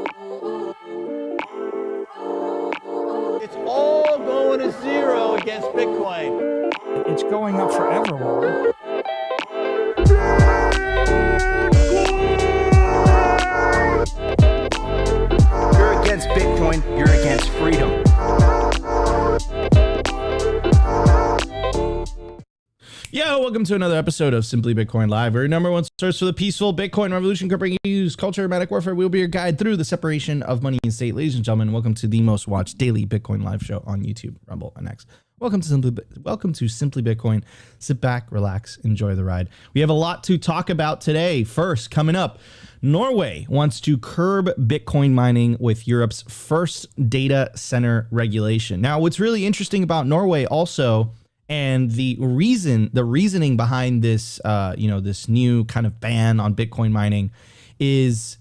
It's all going to zero against Bitcoin. It's going up forever. You're against Bitcoin, you're against freedom. Yo, welcome to another episode of Simply Bitcoin Live, where your number one source for the peaceful Bitcoin revolution, covering use, culture, medic warfare. We'll be your guide through the separation of money and state. Ladies and gentlemen, welcome to the most watched daily Bitcoin live show on YouTube, Rumble, and X. Welcome to Simply Bitcoin. Sit back, relax, enjoy the ride. We have a lot to talk about today. First, coming up, Norway wants to curb Bitcoin mining with Europe's first data center regulation. Now, what's really interesting about Norway also, and the reasoning behind this, this new kind of ban on Bitcoin mining, is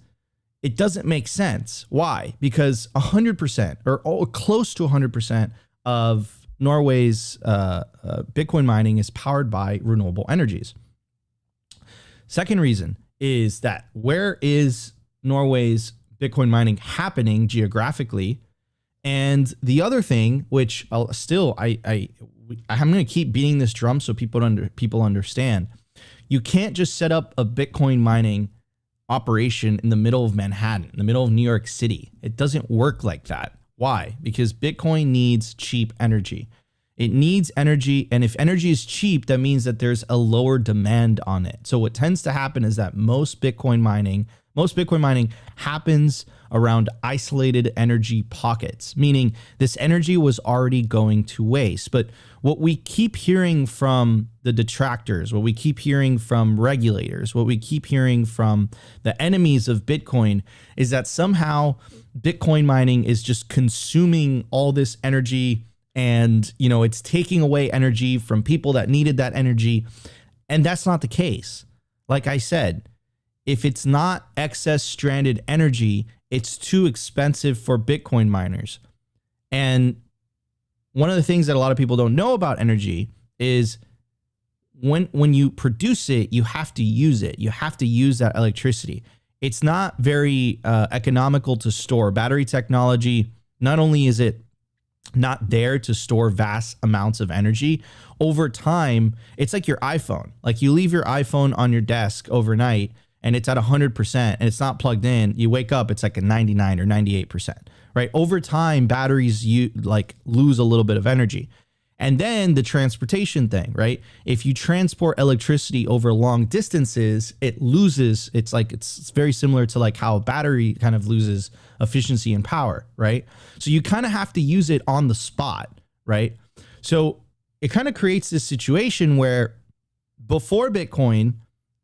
it doesn't make sense. Why? Because 100% or close to 100% of Norway's Bitcoin mining is powered by renewable energies. Second reason is that where is Norway's Bitcoin mining happening geographically? And the other thing, which I'm going to keep beating this drum so people understand, you can't just set up a Bitcoin mining operation in the middle of Manhattan, in the middle of New York City. It doesn't work like that. Why? Because Bitcoin needs cheap energy. It needs energy, and if energy is cheap, that means that there's a lower demand on it. So what tends to happen is that most Bitcoin mining happens around isolated energy pockets, meaning this energy was already going to waste. But what we keep hearing from the detractors, what we keep hearing from regulators, what we keep hearing from the enemies of Bitcoin is that somehow Bitcoin mining is just consuming all this energy, and it's taking away energy from people that needed that energy. And that's not the case. Like I said, if it's not excess stranded energy, it's too expensive for Bitcoin miners. And one of the things that a lot of people don't know about energy is when you produce it, you have to use it. You have to use that electricity. It's not very economical to store. Battery technology, not only is it not there to store vast amounts of energy, over time, it's like your iPhone. Like you leave your iPhone on your desk overnight, and it's at 100% and it's not plugged in. You wake up, it's like a 99 or 98%, right? Over time, batteries lose a little bit of energy. And then the transportation thing, right? If you transport electricity over long distances, it loses. It's very similar to like how a battery kind of loses efficiency and power, right? So you kind of have to use it on the spot, right? So it kind of creates this situation where before Bitcoin,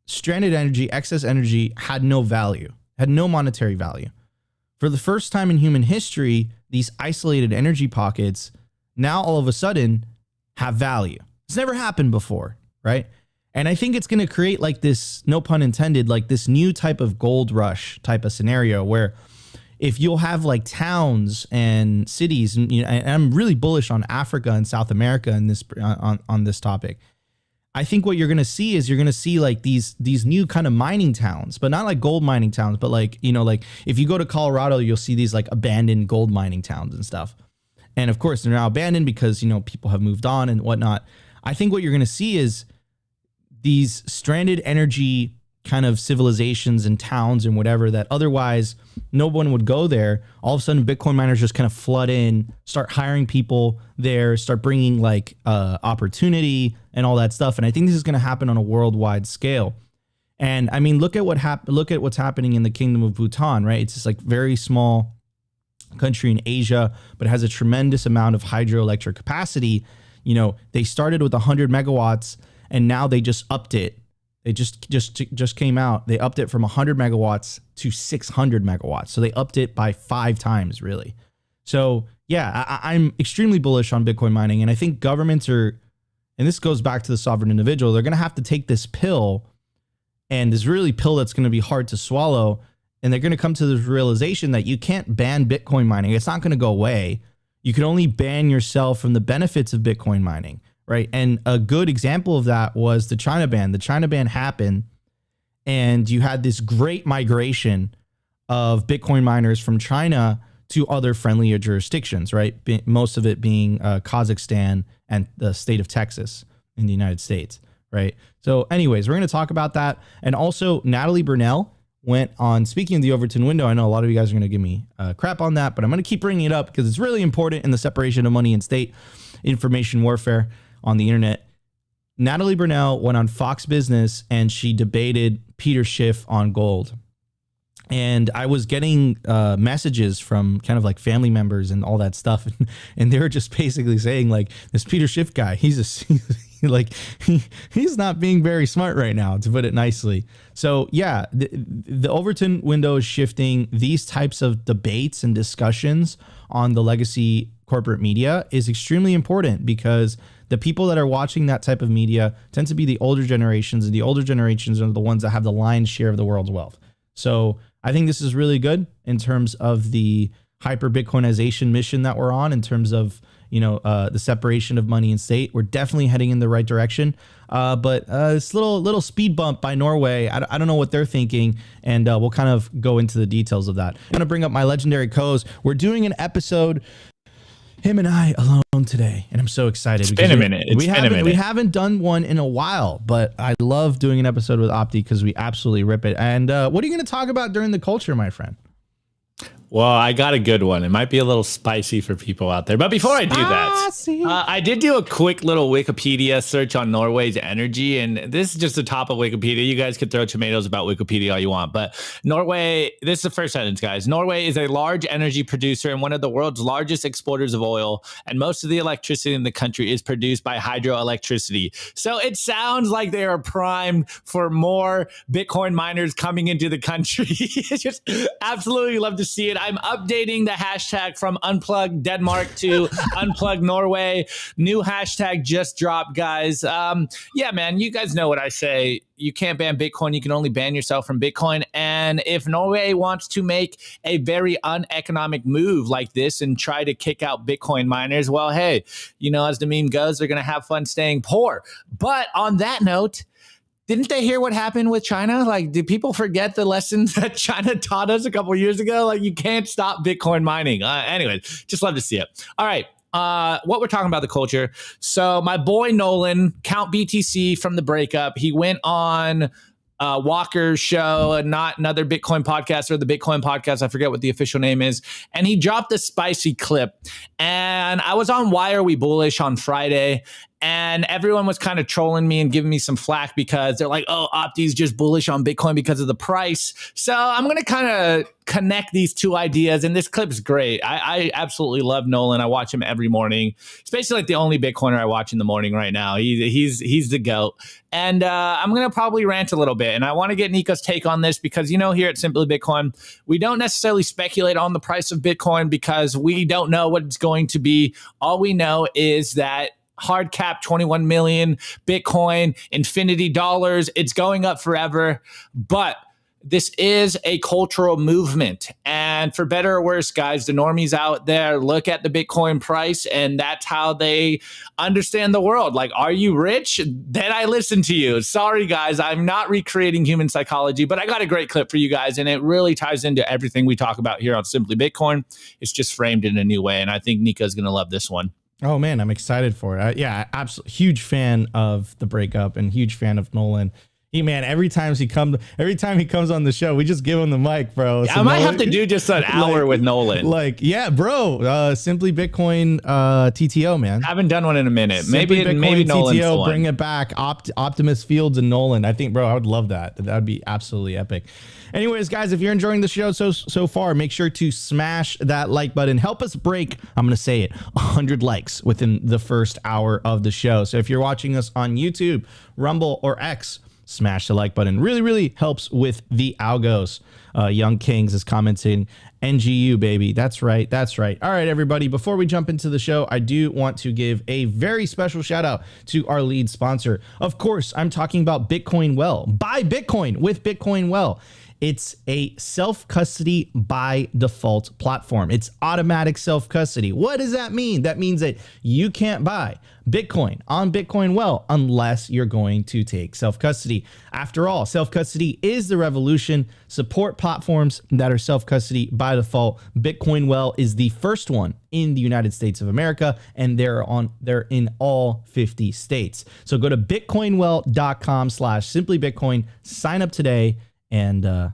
stranded energy, excess energy had no value, had no monetary value. For the first time in human history, these isolated energy pockets now all of a sudden have value. It's never happened before, right? And I think it's going to create like this, no pun intended, like this new type of gold rush type of scenario where if you'll have like towns and cities, and I'm really bullish on Africa and South America in this on this topic. I think what you're going to see is you're going to see like these new kind of mining towns, but not like gold mining towns, but like if you go to Colorado, you'll see these like abandoned gold mining towns and stuff. And of course, they're now abandoned because, people have moved on and whatnot. I think what you're going to see is these stranded energy kind of civilizations and towns and whatever that otherwise no one would go there. All of a sudden, Bitcoin miners just kind of flood in, start hiring people there, start bringing like opportunity and all that stuff. And I think this is going to happen on a worldwide scale. And I mean, look at what's happening in the Kingdom of Bhutan, right? It's just like very small country in Asia, but it has a tremendous amount of hydroelectric capacity. They started with 100 megawatts and now they just upped it. They just came out. They upped it from 100 megawatts to 600 megawatts. So they upped it by 5 times, really. So yeah, I'm extremely bullish on Bitcoin mining. And I think governments are, and this goes back to the sovereign individual, they're going to have to take this pill, and this really pill that's going to be hard to swallow. And they're going to come to this realization that you can't ban Bitcoin mining. It's not going to go away. You can only ban yourself from the benefits of Bitcoin mining, right? And a good example of that was the China ban. The China ban happened, and you had this great migration of Bitcoin miners from China to other friendlier jurisdictions, right? Most of it being Kazakhstan and the state of Texas in the United States, right? So anyways, we're going to talk about that. And also Natalie Burnell went on, speaking of the Overton window, I know a lot of you guys are going to give me crap on that, but I'm going to keep bringing it up because it's really important in the separation of money and state information warfare on the internet. Natalie Burnell went on Fox Business and she debated Peter Schiff on gold. And I was getting messages from kind of like family members and all that stuff. And they were just basically saying like, this Peter Schiff guy, he's not being very smart right now, to put it nicely. So yeah, the Overton window is shifting. These types of debates and discussions on the legacy corporate media is extremely important because the people that are watching that type of media tend to be the older generations, and the older generations are the ones that have the lion's share of the world's wealth. So I think this is really good in terms of the hyper Bitcoinization mission that we're on, in terms of, you know, the separation of money and state. We're definitely heading in the right direction. But this little speed bump by Norway, I don't know what they're thinking, and we'll kind of go into the details of that. I'm going to bring up my legendary co-host. We're doing an episode, him and I alone today, and I'm so excited. It's been a minute. We haven't done one in a while, but I love doing an episode with Opti because we absolutely rip it. And what are you going to talk about during the culture, my friend? Well, I got a good one. It might be a little spicy for people out there. But before I do that, I did do a quick little Wikipedia search on Norway's energy. And this is just the top of Wikipedia. You guys could throw tomatoes about Wikipedia all you want. But Norway, this is the first sentence, guys. Norway is a large energy producer and one of the world's largest exporters of oil. And most of the electricity in the country is produced by hydroelectricity. So it sounds like they are primed for more Bitcoin miners coming into the country. Just absolutely love to see it. I'm updating the hashtag from Unplug Denmark to Unplug Norway. New hashtag just dropped, guys. Yeah, man, you guys know what I say. You can't ban Bitcoin. You can only ban yourself from Bitcoin. And if Norway wants to make a very uneconomic move like this and try to kick out Bitcoin miners, well, hey, you know, as the meme goes, they're going to have fun staying poor. But on that note, didn't they hear what happened with China? Like, do people forget the lessons that China taught us a couple of years ago? Like, you can't stop Bitcoin mining. Anyway, just love to see it. All right. What we're talking about, the culture. So my boy Nolan, Count BTC from the breakup, he went on Walker's show, not another Bitcoin podcast, or the Bitcoin podcast. I forget what the official name is. And he dropped a spicy clip. And I was on Why Are We Bullish on Friday. And everyone was kind of trolling me and giving me some flack because they're like, oh, Opti's just bullish on Bitcoin because of the price. So I'm going to kind of connect these two ideas. And this clip's great. I absolutely love Nolan. I watch him every morning. It's basically like the only Bitcoiner I watch in the morning right now. He's the GOAT. And I'm going to probably rant a little bit. And I want to get Nico's take on this because, you know, here at Simply Bitcoin, we don't necessarily speculate on the price of Bitcoin because we don't know what it's going to be. All we know is that hard cap 21 million Bitcoin, infinity dollars. It's going up forever. But this is a cultural movement. And for better or worse, guys, the normies out there look at the Bitcoin price and that's how they understand the world. Like, are you rich? Then I listen to you. Sorry, guys, I'm not recreating human psychology, but I got a great clip for you guys. And it really ties into everything we talk about here on Simply Bitcoin. It's just framed in a new way. And I think Nico's going to love this one. Oh man, I'm excited for it. Yeah, absolutely huge fan of the breakup and huge fan of Nolan. Man, every time he comes on the show, we just give him the mic, bro. Yeah, so I might have to do just an hour with Nolan. Like, yeah, bro. Simply Bitcoin TTO, man. I haven't done one in a minute. Maybe Nolan's TTO, one. bring it back. Optimus Fields and Nolan. I think, bro, I would love that. That would be absolutely epic. Anyways, guys, if you're enjoying the show so far, make sure to smash that like button. Help us break, I'm going to say it, 100 likes within the first hour of the show. So if you're watching us on YouTube, Rumble, or X, smash the like button. Really, really helps with the algos. Young Kings is commenting, NGU, baby. That's right. That's right. All right, everybody. Before we jump into the show, I do want to give a very special shout out to our lead sponsor. Of course, I'm talking about Bitcoin Well. Buy Bitcoin with Bitcoin Well. It's a self-custody by default platform. It's automatic self-custody. What does that mean? That means that you can't buy Bitcoin on Bitcoin Well unless you're going to take self-custody. After all, self-custody is the revolution. Support platforms that are self-custody by default. Bitcoin Well is the first one in the United States of America, and they're in all 50 states. So go to bitcoinwell.com/simplybitcoin, sign up today, and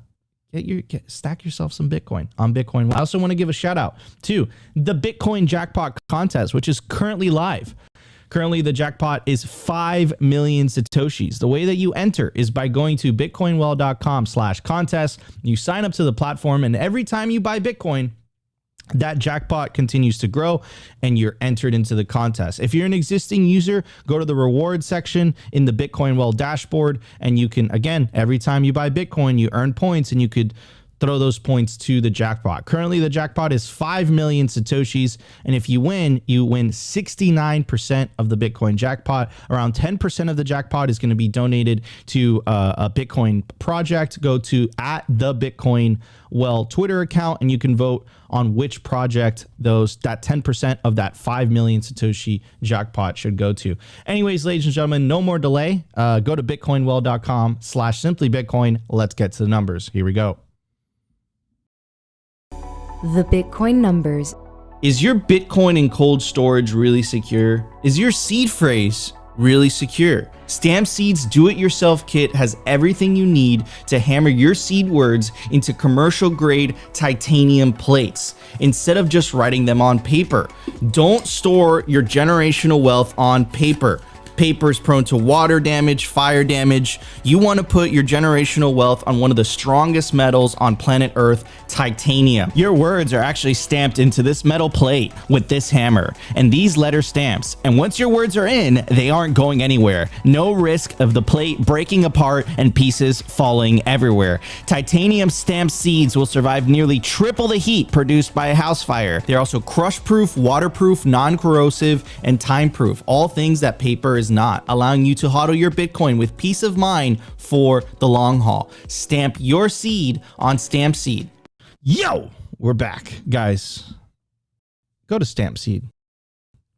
stack yourself some Bitcoin on Bitcoin Well. I also want to give a shout out to the Bitcoin Jackpot Contest, which is currently live. Currently, the jackpot is 5 million Satoshis. The way that you enter is by going to bitcoinwell.com/contest. You sign up to the platform, and every time you buy Bitcoin, that jackpot continues to grow and you're entered into the contest. If you're an existing user, go to the reward section in the Bitcoin Well dashboard, and you can, again, every time you buy Bitcoin, you earn points and you could throw those points to the jackpot. Currently, the jackpot is 5 million Satoshis. And if you win 69% of the Bitcoin jackpot. Around 10% of the jackpot is going to be donated to a Bitcoin project. Go to @the Well Twitter account, and you can vote on which project that 10% of that 5 million Satoshi jackpot should go to. Anyways, ladies and gentlemen, no more delay. Go to bitcoinwell.com/simplybitcoin. Let's get to the numbers. Here we go. The Bitcoin numbers. Is your Bitcoin in cold storage really secure? Is your seed phrase really secure? Stamp Seed's do-it-yourself kit has everything you need to hammer your seed words into commercial-grade titanium plates instead of just writing them on paper. Don't store your generational wealth on paper. Paper is prone to water damage, fire damage. You want to put your generational wealth on one of the strongest metals on planet Earth, titanium. Your words are actually stamped into this metal plate with this hammer and these letter stamps. And once your words are in, they aren't going anywhere. No risk of the plate breaking apart and pieces falling everywhere. Titanium stamped seeds will survive nearly triple the heat produced by a house fire. They're also crush-proof, waterproof, non-corrosive, and time-proof. All things that paper is not, allowing you to hodl your Bitcoin with peace of mind for the long haul. Stamp your seed on Stamp Seed. Yo, we're back, guys. Go to Stamp Seed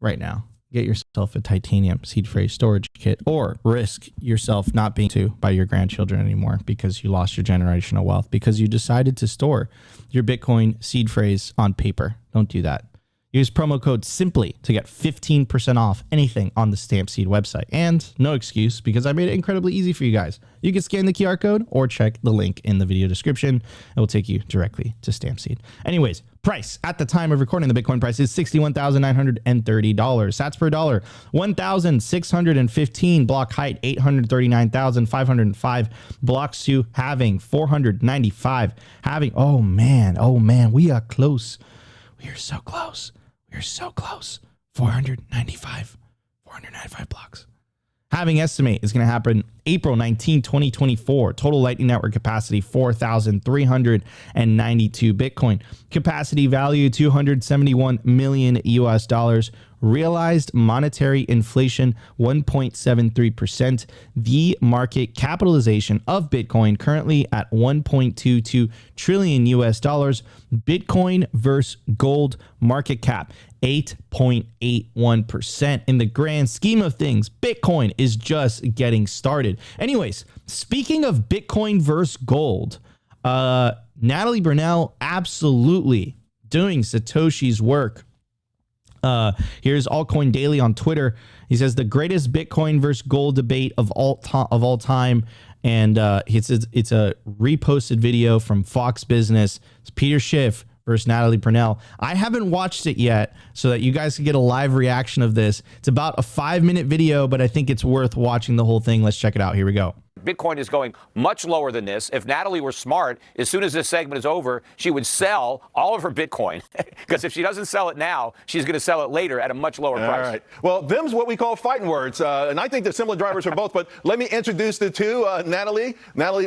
right now. Get yourself a titanium seed phrase storage kit, or risk yourself not being to by your grandchildren anymore because you lost your generational wealth because you decided to store your Bitcoin seed phrase on paper. Don't do that. Use promo code SIMPLY to get 15% off anything on the Stamp Seed website. And no excuse, because I made it incredibly easy for you guys. You can scan the QR code or check the link in the video description. It will take you directly to Stamp Seed. Anyways, price at the time of recording, the Bitcoin price is $61,930. Sats per dollar, 1,615. Block height, 839,505. Blocks to halving, 495. Halving, oh man, we are close. We are so close. We are so close. 495 blocks. Halving estimate is going to happen April 19, 2024. Total Lightning Network capacity, 4,392 Bitcoin. Capacity value, $271 million US dollars. Realized monetary inflation, 1.73%. The market capitalization of Bitcoin currently at 1.22 trillion US dollars. Bitcoin versus gold market cap, 8.81%. In the grand scheme of things, Bitcoin is just getting started. Anyways, speaking of Bitcoin versus gold, Natalie Brunell absolutely doing Satoshi's work. Here's Altcoin Daily on Twitter. He says the greatest Bitcoin versus gold debate of all time. And it's a reposted video from Fox Business. It's Peter Schiff versus Natalie Brunell. I haven't watched it yet so that you guys can get a live reaction of this. It's about a 5-minute video, but I think it's worth watching the whole thing. Let's check it out. Here we go. Bitcoin is going much lower than this. If Natalie were smart, as soon as this segment is over, she would sell all of her Bitcoin. Because if she doesn't sell it now, she's going to sell it later at a much lower price. All right. Well, them's what we call fighting words. And I think they're similar drivers for both. But let me introduce the two. Natalie,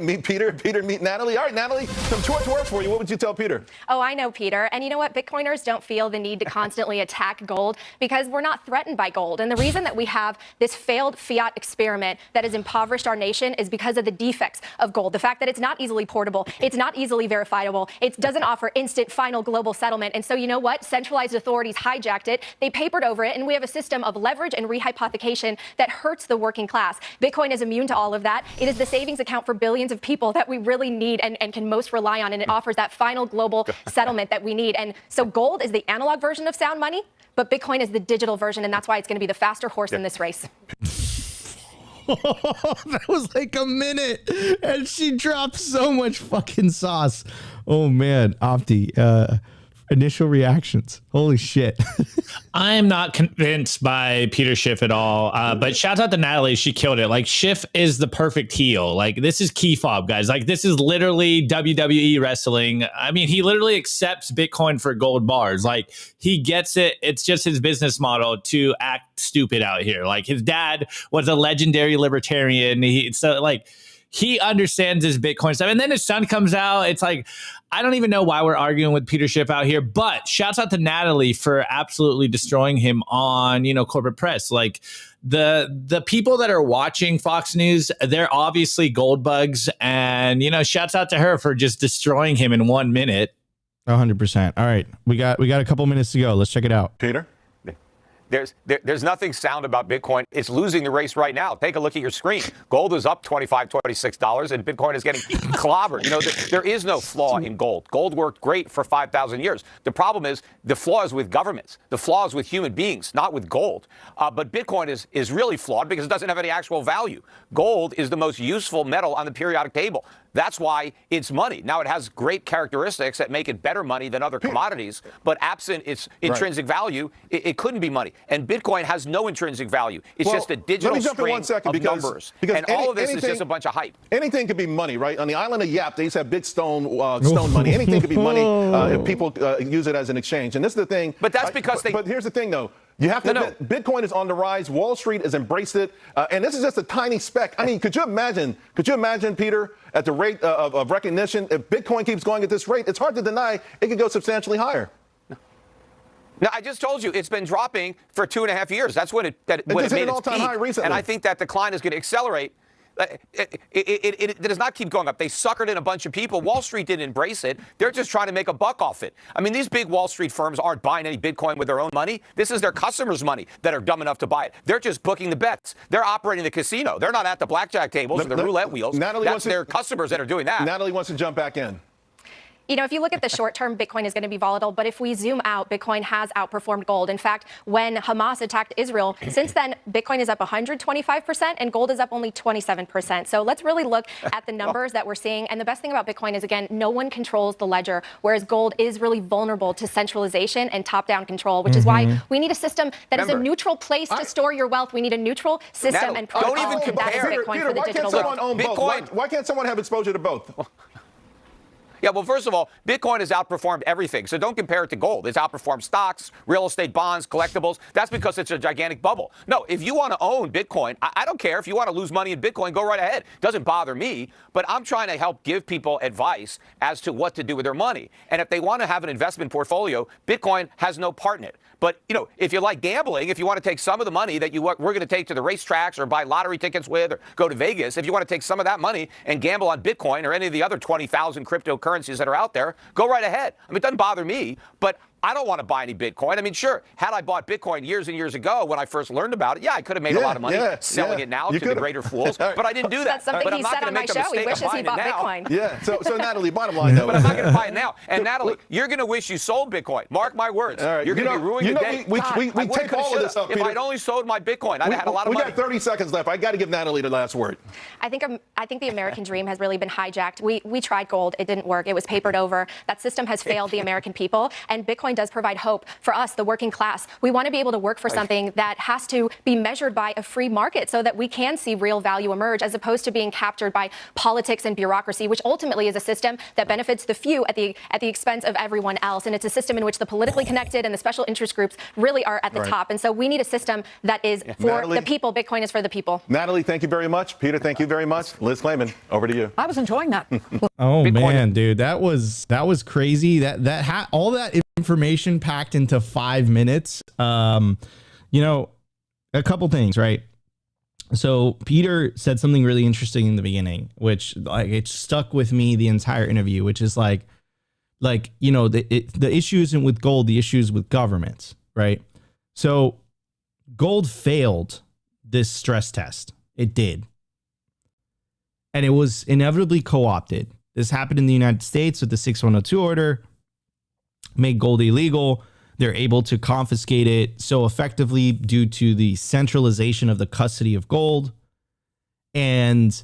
meet Peter. Peter, meet Natalie. All right, Natalie, some choice words for you. What would you tell Peter? Oh, I know, Peter. And you know what? Bitcoiners don't feel the need to constantly attack gold because we're not threatened by gold. And the reason that we have this failed fiat experiment that has impoverished our nation is because of the defects of gold. The fact that it's not easily portable, it's not easily verifiable, it doesn't offer instant final global settlement. And so you know what? Centralized authorities hijacked it, they papered over it, and we have a system of leverage and rehypothecation that hurts the working class. Bitcoin is immune to all of that. It is the savings account for billions of people that we really need and can most rely on, and it offers that final global settlement that we need. And so gold is the analog version of sound money, but Bitcoin is the digital version, and that's why it's going to be the faster horse in this race. That was like a minute, and she dropped so much fucking sauce. Oh man, Opti, initial reactions. Holy shit. I'm not convinced by Peter Schiff at all, but shout out to Natalie. She killed it. Like, Schiff is the perfect heel. Like, this is key fob, guys. Like, this is literally WWE wrestling. I mean, he literally accepts Bitcoin for gold bars. Like, he gets it. It's just his business model to act stupid out here. Like, his dad was a legendary libertarian. He understands his Bitcoin stuff. And then his son comes out. It's like, I don't even know why we're arguing with Peter Schiff out here, but shouts out to Natalie for absolutely destroying him on, corporate press. Like, the people that are watching Fox News, they're obviously gold bugs. And, shouts out to her for just destroying him in 1 minute. 100%. All right. We got a couple minutes to go. Let's check it out. Peter? There's nothing sound about Bitcoin. It's losing the race right now. Take a look at your screen. Gold is up $25, $26, and Bitcoin is getting clobbered. There is no flaw in gold. Gold worked great for 5,000 years. The problem is the flaw is with governments. The flaw is with human beings, not with gold. But Bitcoin is really flawed because it doesn't have any actual value. Gold is the most useful metal on the periodic table. That's why it's money. Now, it has great characteristics that make it better money than other commodities, but absent its intrinsic value, it couldn't be money. And Bitcoin has no intrinsic value. It's just a digital string of numbers. And all of this is just a bunch of hype. Anything could be money, right? On the island of Yap, they used to have big stone money. Anything could be money if people use it as an exchange. And this is the thing. But that's because But here's the thing, though. You have to admit, Bitcoin is on the rise. Wall Street has embraced it. And this is just a tiny speck. I mean, could you imagine, Peter, at the rate of recognition, if Bitcoin keeps going at this rate, it's hard to deny it could go substantially higher. Now, I just told you it's been dropping for 2.5 years. That's when it made an all-time high recently. And I think that decline is going to accelerate. It does not keep going up. They suckered in a bunch of people. Wall Street didn't embrace it. They're just trying to make a buck off it. I mean, these big Wall Street firms aren't buying any Bitcoin with their own money. This is their customers' money that are dumb enough to buy it. They're just booking the bets. They're operating the casino. They're not at the blackjack tables or the roulette wheels. That's their customers that are doing that. Natalie wants to jump back in. If you look at the short term, Bitcoin is going to be volatile. But if we zoom out, Bitcoin has outperformed gold. In fact, when Hamas attacked Israel, since then, Bitcoin is up 125% and gold is up only 27%. So let's really look at the numbers that we're seeing. And the best thing about Bitcoin is, again, no one controls the ledger, whereas gold is really vulnerable to centralization and top-down control, which is why we need a system that is a neutral place to store your wealth. We need a neutral system and protocol. Don't even compare. That is Bitcoin Peter, for the why digital can't someone world. own both? Why can't someone have exposure to both? Yeah, well, first of all, Bitcoin has outperformed everything. So don't compare it to gold. It's outperformed stocks, real estate, bonds, collectibles. That's because it's a gigantic bubble. No, if you want to own Bitcoin, I don't care. If you want to lose money in Bitcoin, go right ahead. Doesn't bother me. But I'm trying to help give people advice as to what to do with their money. And if they want to have an investment portfolio, Bitcoin has no part in it. But, if you like gambling, if you want to take some of the money that we're going to take to the racetracks or buy lottery tickets with or go to Vegas, if you want to take some of that money and gamble on Bitcoin or any of the other 20,000 cryptocurrencies that are out there, go right ahead. I mean, it doesn't bother me, but I don't want to buy any Bitcoin. I mean, sure, had I bought Bitcoin years and years ago when I first learned about it, I could have made a lot of money selling it now to the greater fools. But I didn't do that. That's something but he said on my show. He wishes he bought Bitcoin. Yeah. So Natalie, bottom line though. But I'm not going to buy it now. And Natalie, you're going to wish you sold Bitcoin. Mark my words. All right. You're going to be ruining your day. We take all of this up, Peter. If I'd only sold my Bitcoin, I'd have had a lot of money. We got 30 seconds left. I got to give Natalie the last word. I think the American dream has really been hijacked. We tried gold. It didn't work. It was papered over. That system has failed the American people. And Bitcoin does provide hope for us, the working class. We want to be able to work for something that has to be measured by a free market so that we can see real value emerge, as opposed to being captured by politics and bureaucracy, which ultimately is a system that benefits the few at the expense of everyone else. And it's a system in which the politically connected and the special interest groups really are at the top. And so we need a system that is for the people. Bitcoin is for the people. Natalie, thank you very much. Peter, thank you very much. Liz Clayman, over to you. I was enjoying that. Oh man, dude, that was crazy. All that information packed into 5 minutes. A couple things, right? So Peter said something really interesting in the beginning, which like it stuck with me the entire interview, which is like you know, the issue isn't with gold, the issue is with governments, right? So gold failed this stress test. It did. And it was inevitably co-opted. This happened in the United States with the 6102 order, made gold illegal. They're able to confiscate it so effectively due to the centralization of the custody of gold. And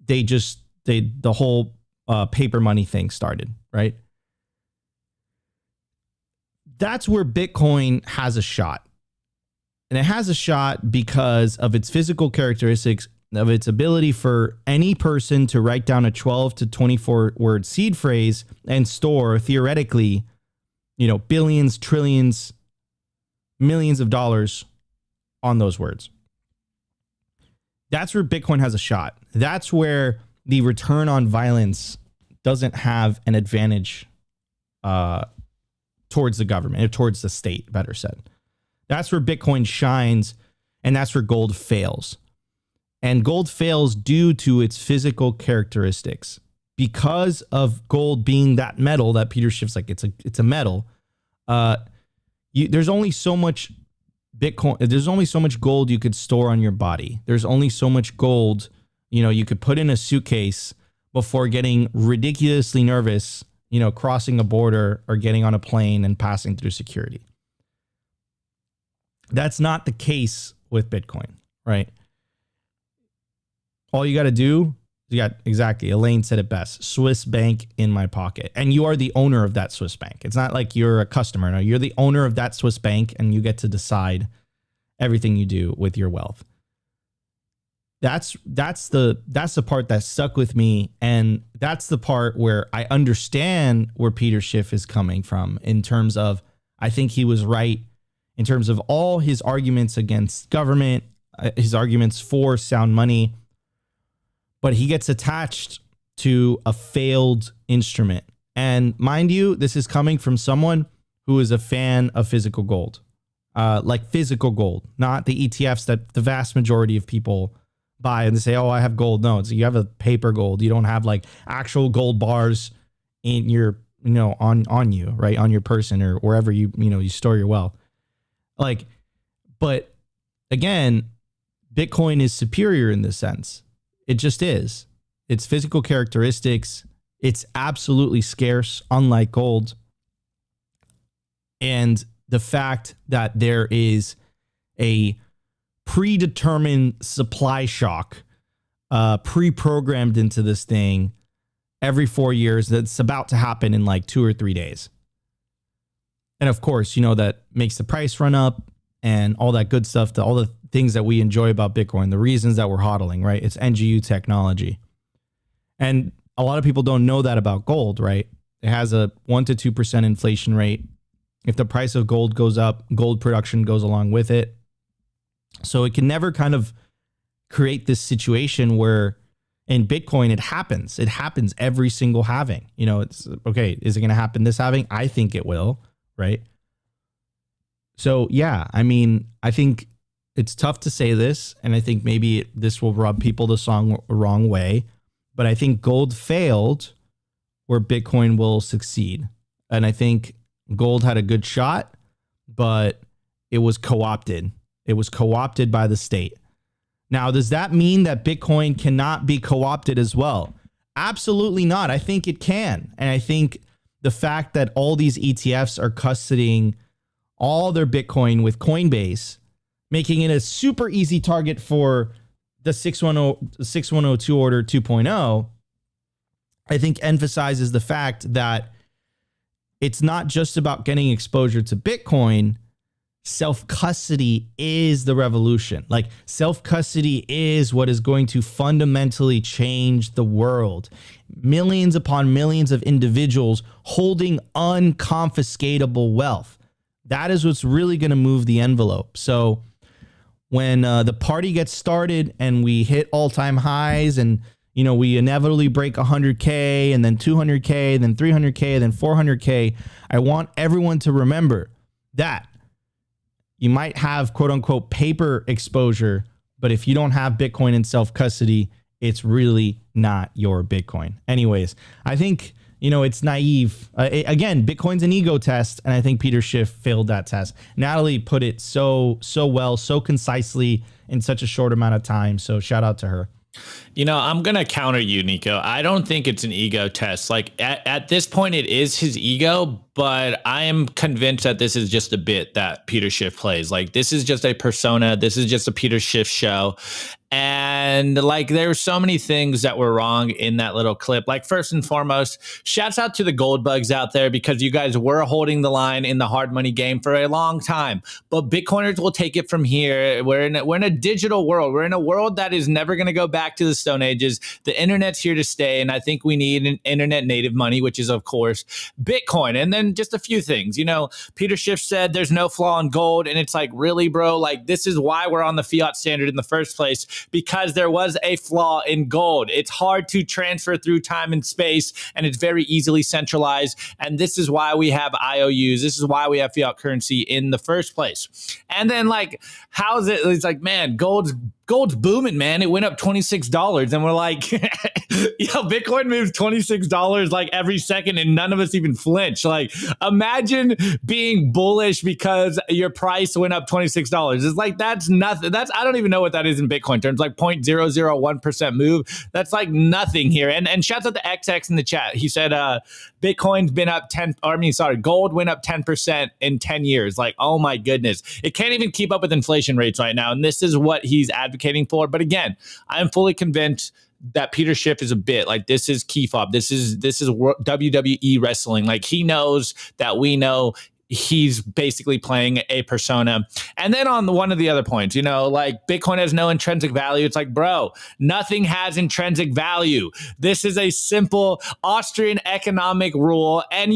the whole paper money thing started, right? That's where Bitcoin has a shot. And it has a shot because of its physical characteristics, of its ability for any person to write down a 12 to 24 word seed phrase and store theoretically, you know, billions, trillions, millions of dollars on those words. That's where Bitcoin has a shot. That's where the return on violence doesn't have an advantage towards the government, or towards the state, better said. That's where Bitcoin shines, and that's where gold fails. And gold fails due to its physical characteristics. Because of gold being that metal that Peter Schiff's like, it's a metal. There's only so much Bitcoin. There's only so much gold you could store on your body. There's only so much gold, you know, you could put in a suitcase before getting ridiculously nervous, you know, crossing a border or getting on a plane and passing through security. That's not the case with Bitcoin, right? All you got to do, exactly, Elaine said it best, Swiss bank in my pocket. And you are the owner of that Swiss bank. It's not like you're a customer. No, you're the owner of that Swiss bank, and you get to decide everything you do with your wealth. That's the part that stuck with me. And that's the part where I understand where Peter Schiff is coming from in terms of, I think he was right in terms of all his arguments against government, his arguments for sound money. But he gets attached to a failed instrument. And mind you, this is coming from someone who is a fan of physical gold, like physical gold, not the ETFs that the vast majority of people buy and they say, oh, I have gold. No, it's you have a paper gold. You don't have like actual gold bars in your, you know, on you, right? On your person or wherever you store your wealth. Like, but again, Bitcoin is superior in this sense. It just is. Its physical characteristics, it's absolutely scarce, unlike gold. And the fact that there is a predetermined supply shock pre-programmed into this thing every 4 years that's about to happen in like 2 or 3 days. And of course, you know, that makes the price run up and all that good stuff, all the things that we enjoy about Bitcoin, the reasons that we're hodling, right? It's NGU technology. And a lot of people don't know that about gold, right? It has a 1 to 2% inflation rate. If the price of gold goes up, gold production goes along with it. So it can never kind of create this situation where in Bitcoin, it happens. It happens every single halving. You know, it's okay. Is it going to happen this halving? I think it will, right? So yeah, I mean, I think it's tough to say this, and I think maybe this will rub people the wrong way, but I think gold failed where Bitcoin will succeed. And I think gold had a good shot, but it was co-opted. It was co-opted by the state. Now, does that mean that Bitcoin cannot be co-opted as well? Absolutely not. I think it can. And I think the fact that all these ETFs are custodying all their Bitcoin with Coinbase, making it a super easy target for the 6102 order 2.0, I think emphasizes the fact that it's not just about getting exposure to Bitcoin. Self-custody is the revolution. Like, self-custody is what is going to fundamentally change the world. Millions upon millions of individuals holding unconfiscatable wealth. That is what's really going to move the envelope. So when the party gets started and we hit all-time highs and, you know, we inevitably break 100K and then 200K, then 300K, then 400K, I want everyone to remember that you might have quote unquote paper exposure, But if you don't have Bitcoin in self-custody, it's really not your Bitcoin. Anyways, I think, it's naive. Again, Bitcoin's an ego test, and I think Peter Schiff failed that test. Natalie put it so well, so concisely in such a short amount of time. So shout out to her. I'm going to counter you, Nico. I don't think it's an ego test. Like at this point, it is his ego, but I am convinced that this is just a bit that Peter Schiff plays. Like, this is just a persona. This is just a Peter Schiff show. And like, there were so many things that were wrong in that little clip. Like, first and foremost, shouts out to the gold bugs out there, because you guys were holding the line in the hard money game for a long time. But Bitcoiners will take it from here. We're in a digital world. We're in a world that is never going to go back to the Stone Ages. The internet's here to stay. And I think we need an internet native money, which is, of course, Bitcoin. And then just a few things. Peter Schiff said there's no flaw in gold. And it's like, really, bro? Like, this is why we're on the fiat standard in the first place, because there was a flaw in gold. It's hard to transfer through time and space, and it's very easily centralized. And this is why we have IOUs. This is why we have fiat currency in the first place. And then, like, how is it? It's like, man, gold's booming, man. It went up $26, and we're like, Bitcoin moves $26 like every second, and none of us even flinch. Like, imagine being bullish because your price went up $26. It's like, that's nothing. I don't even know what that is in Bitcoin terms, like 0.001% move. That's like nothing here. And shouts out to XX in the chat. He said, Bitcoin's been up gold went up 10% in 10 years. Like, oh my goodness. It can't even keep up with inflation rates right now. And this is what he's advocating for. But again, I'm fully convinced that Peter Schiff is a bit like, this is key fob. This is WWE wrestling. Like, he knows that we know he's basically playing a persona. And then on one of the other points, like, Bitcoin has no intrinsic value. It's like, bro, nothing has intrinsic value. This is a simple Austrian economic rule. And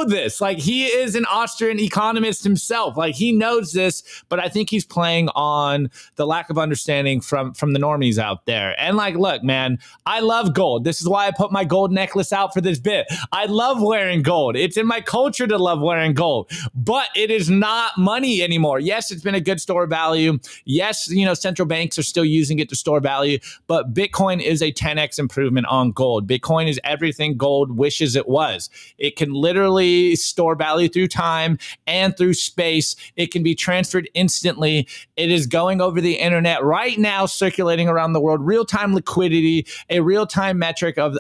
this, like, he is an Austrian economist himself. Like, he knows this, but I think he's playing on the lack of understanding from the normies out there. And like, look, man, I love gold. This is why I put my gold necklace out for this bit. I love wearing gold. It's in my culture to love wearing gold. But it is not money anymore. Yes, it's been a good store of value. Yes, central banks are still using it to store value, but Bitcoin is a 10x improvement on gold. Bitcoin is everything gold wishes it was. It can literally store value through time and through space. It can be transferred instantly. It is going over the internet right now, circulating around the world, real-time liquidity, a real-time metric of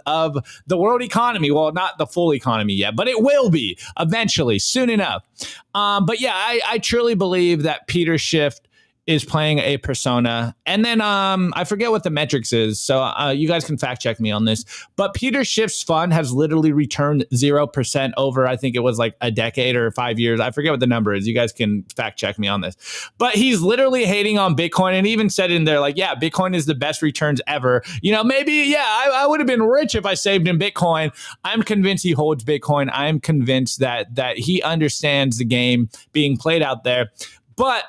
the world economy. Well, not the full economy yet, but it will be eventually, soon enough. But yeah, I truly believe that Peter Schiff is playing a persona. And then I forget what the metrics is, so you guys can fact check me on this. But Peter Schiff's fund has literally returned 0% over, I think it was like a decade or 5 years. I forget what the number is. You guys can fact check me on this. But he's literally hating on Bitcoin, and even said in there, like, yeah, Bitcoin is the best returns ever. Maybe, yeah, I would have been rich if I saved in Bitcoin. I'm convinced he holds Bitcoin. I'm convinced that he understands the game being played out there. But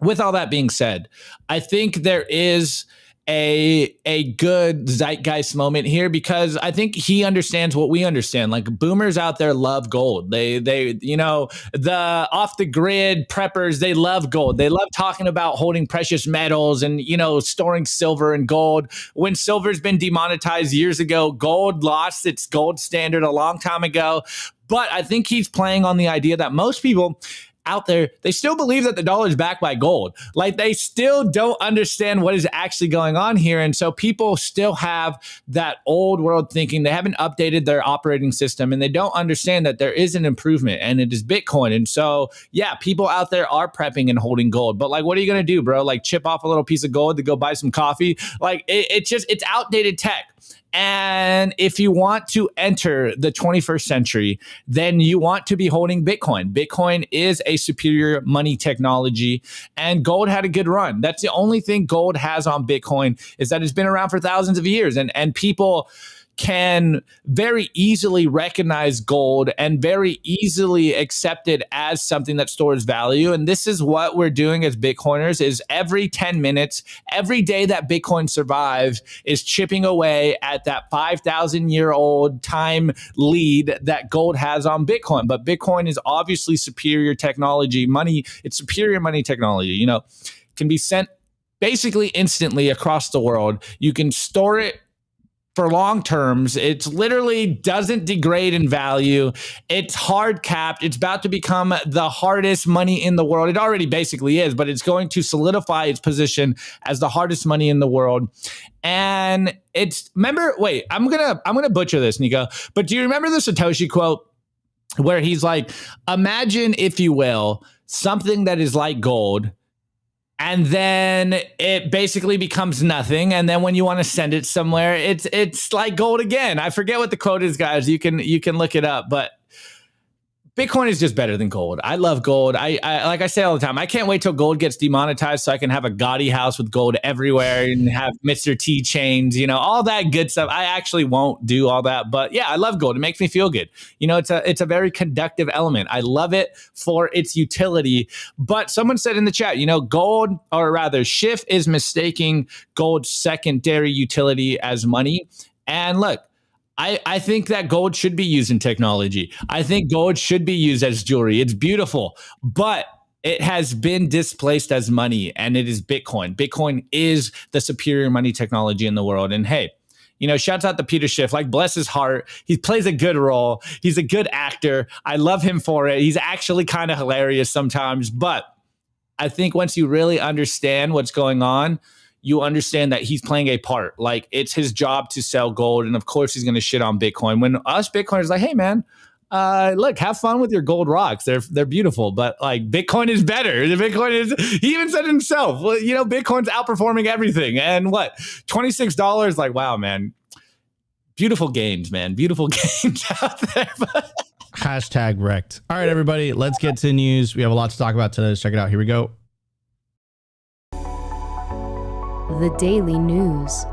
with all that being said, I think there is a good zeitgeist moment here, because I think he understands what we understand. Like, boomers out there love gold. They the off the grid preppers, they love gold. They love talking about holding precious metals and, storing silver and gold. When silver's been demonetized years ago, gold lost its gold standard a long time ago. But I think he's playing on the idea that most people out there, they still believe that the dollar is backed by gold. Like, they still don't understand what is actually going on here. And so people still have that old world thinking. They haven't updated their operating system, and they don't understand that there is an improvement, and it is Bitcoin. And so, yeah, people out there are prepping and holding gold. But like, what are you going to do, bro? Like, chip off a little piece of gold to go buy some coffee? Like, it's outdated tech. And if you want to enter the 21st century, then you want to be holding Bitcoin. Bitcoin is a superior money technology, and gold had a good run. That's the only thing gold has on Bitcoin, is that it's been around for thousands of years, and people can very easily recognize gold and very easily accept it as something that stores value. And this is what we're doing as Bitcoiners, is every 10 minutes, every day that Bitcoin survives is chipping away at that 5,000-year-old time lead that gold has on Bitcoin. But Bitcoin is obviously superior technology. It's superior money technology. Can be sent basically instantly across the world. You can store it for long terms. It's literally doesn't degrade in value. It's hard capped. It's about to become the hardest money in the world. It already basically is, but it's going to solidify its position as the hardest money in the world. And I'm gonna butcher this, Nico, but do you remember the Satoshi quote where he's like, imagine, if you will, something that is like gold, and then it basically becomes nothing. And then when you want to send it somewhere, it's like gold again. I forget what the quote is, guys. You can look it up, but Bitcoin is just better than gold. I love gold. I like I say all the time, I can't wait till gold gets demonetized so I can have a gaudy house with gold everywhere and have Mr. T chains, all that good stuff. I actually won't do all that, but yeah, I love gold. It makes me feel good. It's a very conductive element. I love it for its utility. But someone said in the chat, gold, or rather Schiff, is mistaking gold's secondary utility as money. And look, I think that gold should be used in technology. I think gold should be used as jewelry. It's beautiful, but it has been displaced as money, and it is Bitcoin. Bitcoin is the superior money technology in the world. And hey, shouts out to Peter Schiff. Like, bless his heart. He plays a good role. He's a good actor. I love him for it. He's actually kind of hilarious sometimes. But I think once you really understand what's going on, you understand that he's playing a part. Like, it's his job to sell gold. And of course he's going to shit on Bitcoin. When us Bitcoiners like, hey man, look, have fun with your gold rocks. They're beautiful, but like, Bitcoin is better. He even said himself, well, Bitcoin's outperforming everything. And what, $26? Like, wow, man, beautiful gains, man. Beautiful gains out there. Hashtag wrecked. All right, everybody, let's get to news. We have a lot to talk about today. Let's check it out. Here we go. The Daily News.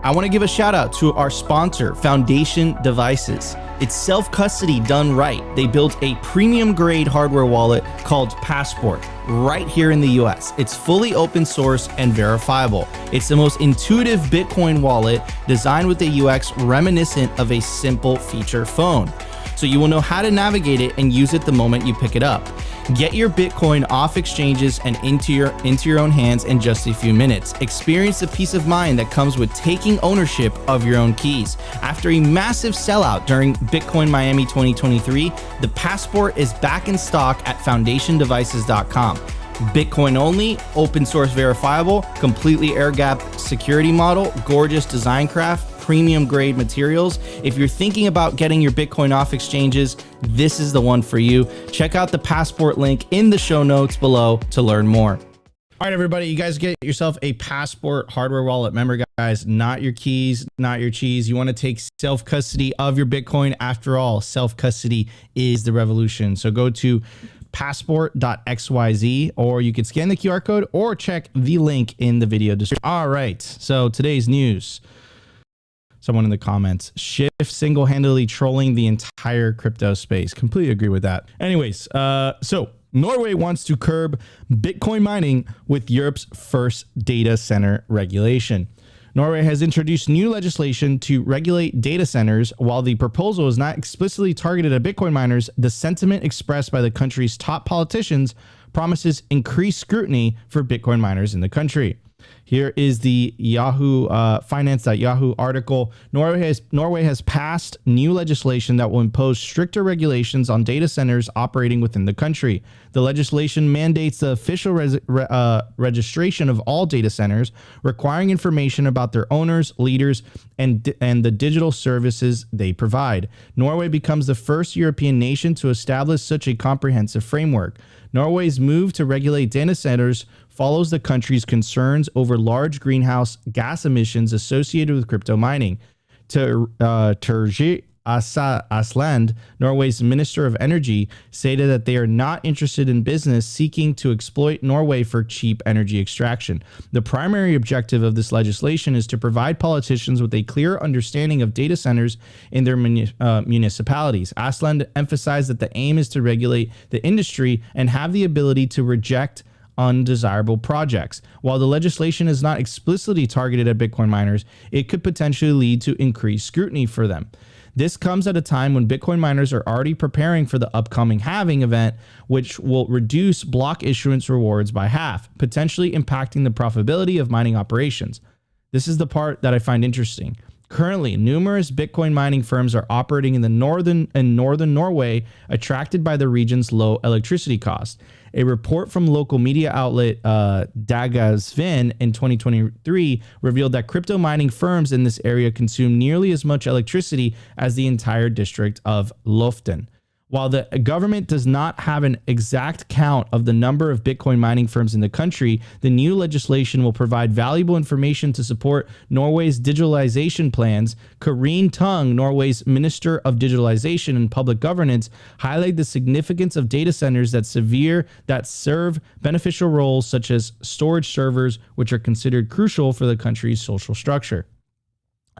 I want to give a shout out to our sponsor, Foundation Devices. It's self-custody done right. They built a premium grade hardware wallet called Passport right here in the US. It's fully open source and verifiable. It's the most intuitive Bitcoin wallet designed with a UX reminiscent of a simple feature phone. So you will know how to navigate it and use it the moment you pick it up. Get your Bitcoin off exchanges and into your own hands in just a few minutes. Experience the peace of mind that comes with taking ownership of your own keys. After a massive sellout during Bitcoin Miami 2023, the Passport is back in stock at foundationdevices.com. Bitcoin only, open source verifiable, completely air-gapped security model, gorgeous design craft, premium grade materials. If you're thinking about getting your Bitcoin off exchanges, this is the one for you. Check out the Passport link in the show notes below to learn more. All right, everybody, you guys get yourself a Passport hardware wallet. Remember, guys, not your keys, not your cheese. You want to take self-custody of your Bitcoin. After all, self-custody is the revolution. So go to passport.xyz, or you can scan the QR code or check the link in the video description. All right, so today's news. Someone in the comments, Schiff single-handedly trolling the entire crypto space. Completely agree with that. Anyways, so Norway wants to curb Bitcoin mining with Europe's first data center regulation. Norway has introduced new legislation to regulate data centers. While the proposal is not explicitly targeted at Bitcoin miners, the sentiment expressed by the country's top politicians promises increased scrutiny for Bitcoin miners in the country. Here is the Yahoo finance.yahoo article. Norway has passed new legislation that will impose stricter regulations on data centers operating within the country. The legislation mandates the official registration of all data centers, requiring information about their owners, leaders, and the digital services they provide. Norway becomes the first European nation to establish such a comprehensive framework. Norway's move to regulate data centers follows the country's concerns over large greenhouse gas emissions associated with crypto mining. Terje Asland, Norway's Minister of Energy, stated that they are not interested in business seeking to exploit Norway for cheap energy extraction. The primary objective of this legislation is to provide politicians with a clear understanding of data centers in their municipalities. Asland emphasized that the aim is to regulate the industry and have the ability to reject undesirable projects. While the legislation is not explicitly targeted at Bitcoin miners, it could potentially lead to increased scrutiny for them. This comes at a time when Bitcoin miners are already preparing for the upcoming halving event, which will reduce block issuance rewards by half, potentially impacting the profitability of mining operations. This is the part that I find interesting. Currently, numerous Bitcoin mining firms are operating in northern Norway, attracted by the region's low electricity costs. A report from local media outlet Dagsavisen in 2023 revealed that crypto mining firms in this area consume nearly as much electricity as the entire district of Loften. While the government does not have an exact count of the number of Bitcoin mining firms in the country, the new legislation will provide valuable information to support Norway's digitalization plans. Karine Tung, Norway's Minister of Digitalization and Public Governance, highlighted the significance of data centers that serve beneficial roles such as storage servers, which are considered crucial for the country's social structure.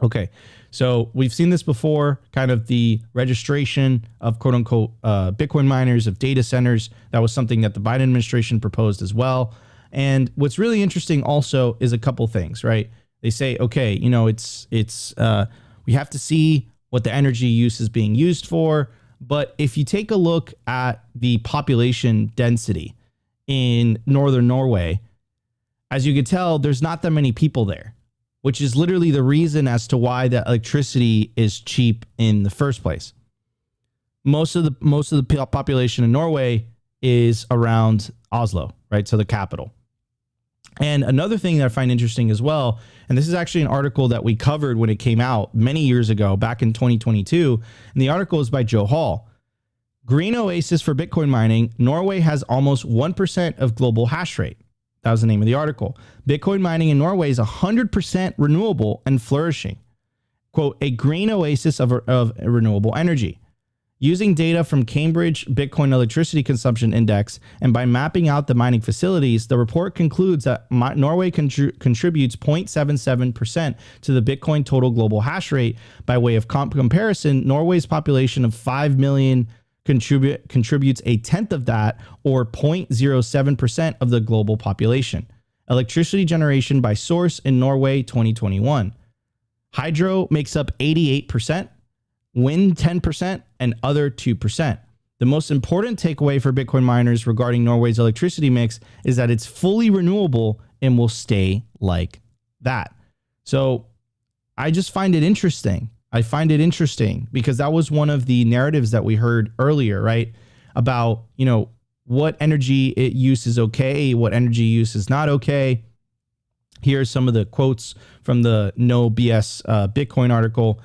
Okay, so we've seen this before, kind of the registration of quote unquote Bitcoin miners, of data centers. That was something that the Biden administration proposed as well. And what's really interesting also is a couple things, right? They say, okay, you know, we have to see what the energy use is being used for. But if you take a look at the population density in northern Norway, as you can tell, there's not that many people there, which is literally the reason as to why the electricity is cheap in the first place. Most of the population in Norway is around Oslo, right? So the capital. And another thing that I find interesting as well, and this is actually an article that we covered when it came out many years ago, back in 2022, and the article is by Joe Hall. Green oasis for Bitcoin mining. Norway has almost 1% of global hash rate. That was the name of the article. Bitcoin mining in Norway is 100% renewable and flourishing. Quote, a green oasis of renewable energy. Using data from Cambridge Bitcoin Electricity Consumption Index and by mapping out the mining facilities, the report concludes that Norway contributes 0.77% to the Bitcoin total global hash rate. By way of comparison, Norway's population of 5 million contributes a tenth of that, or 0.07% of the global population. Electricity generation by source in Norway 2021. Hydro makes up 88%, wind 10%, and other 2%. The most important takeaway for Bitcoin miners regarding Norway's electricity mix is that it's fully renewable and will stay like that. So I just find it interesting. I find it interesting because that was one of the narratives that we heard earlier, right? About, you know, what energy use is okay, what energy use is not okay. Here are some of the quotes from the No BS Bitcoin article.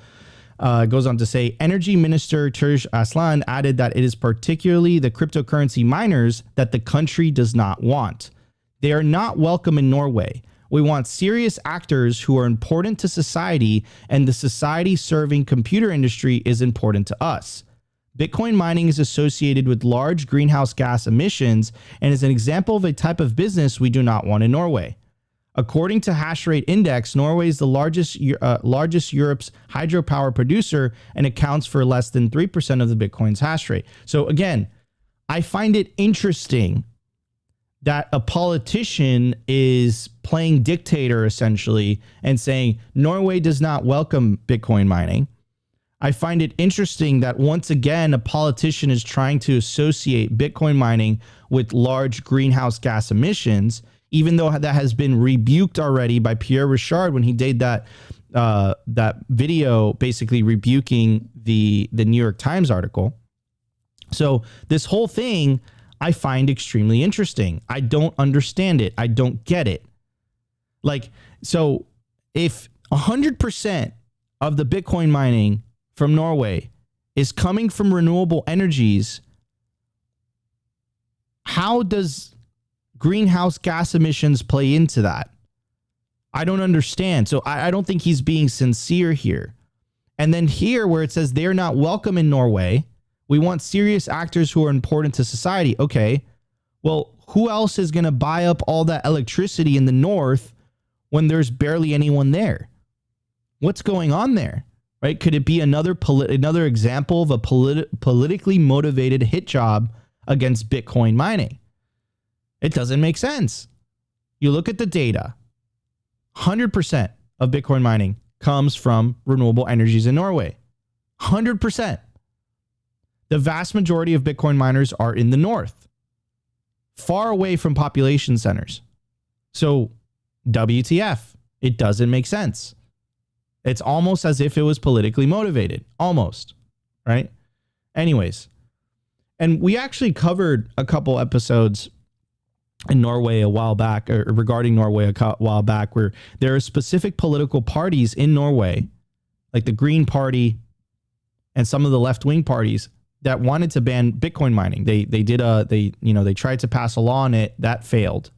It goes on to say, Energy Minister Turj Aslan added that it is particularly the cryptocurrency miners that the country does not want. They are not welcome in Norway. We want serious actors who are important to society, and the society-serving computer industry is important to us. Bitcoin mining is associated with large greenhouse gas emissions and is an example of a type of business we do not want in Norway. According to Hashrate Index, Norway is the largest Europe's hydropower producer and accounts for less than 3% of the Bitcoin's hash rate. So again, I find it interesting that a politician is playing dictator essentially and saying Norway does not welcome Bitcoin mining. I find it interesting that once again, a politician is trying to associate Bitcoin mining with large greenhouse gas emissions, even though that has been rebuked already by Pierre Richard when he did that video basically rebuking the New York Times article. So this whole thing I find extremely interesting. I don't understand it. I don't get it. Like, so if 100% of the Bitcoin mining from Norway is coming from renewable energies, how does greenhouse gas emissions play into that? I don't understand. So I don't think he's being sincere here. And then here where it says they're not welcome in Norway, we want serious actors who are important to society. Okay, well, who else is going to buy up all that electricity in the north when there's barely anyone there? What's going on there? Right? Could it be another example of a politically motivated hit job against Bitcoin mining? It doesn't make sense. You look at the data. 100% of Bitcoin mining comes from renewable energies in Norway. 100%. The vast majority of Bitcoin miners are in the north, far away from population centers. So WTF, it doesn't make sense. It's almost as if it was politically motivated, almost, right? Anyways, and we actually covered a couple episodes in Norway a while back, or regarding Norway a while back, where there are specific political parties in Norway, like the Green Party and some of the left-wing parties, that wanted to ban Bitcoin mining. They tried to pass a law on it that failed.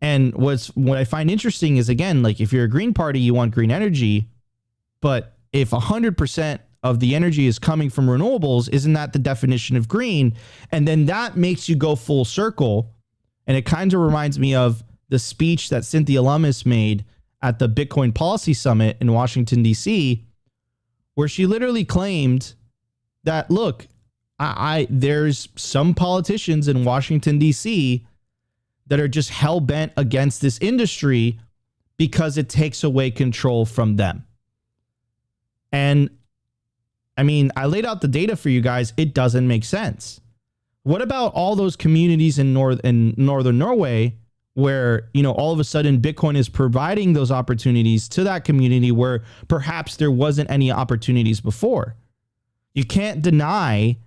And what I find interesting is, again, like, if you're a Green Party, you want green energy, but if 100% of the energy is coming from renewables, isn't that the definition of green? And then that makes you go full circle. And it kind of reminds me of the speech that Cynthia Lummis made at the Bitcoin Policy Summit in Washington, D.C., where she literally claimed that, look, there's some politicians in Washington, D.C. that are just hell-bent against this industry because it takes away control from them. And I mean, I laid out the data for you guys. It doesn't make sense. What about all those communities in northern Norway where, all of a sudden Bitcoin is providing those opportunities to that community where perhaps there wasn't any opportunities before? You can't deny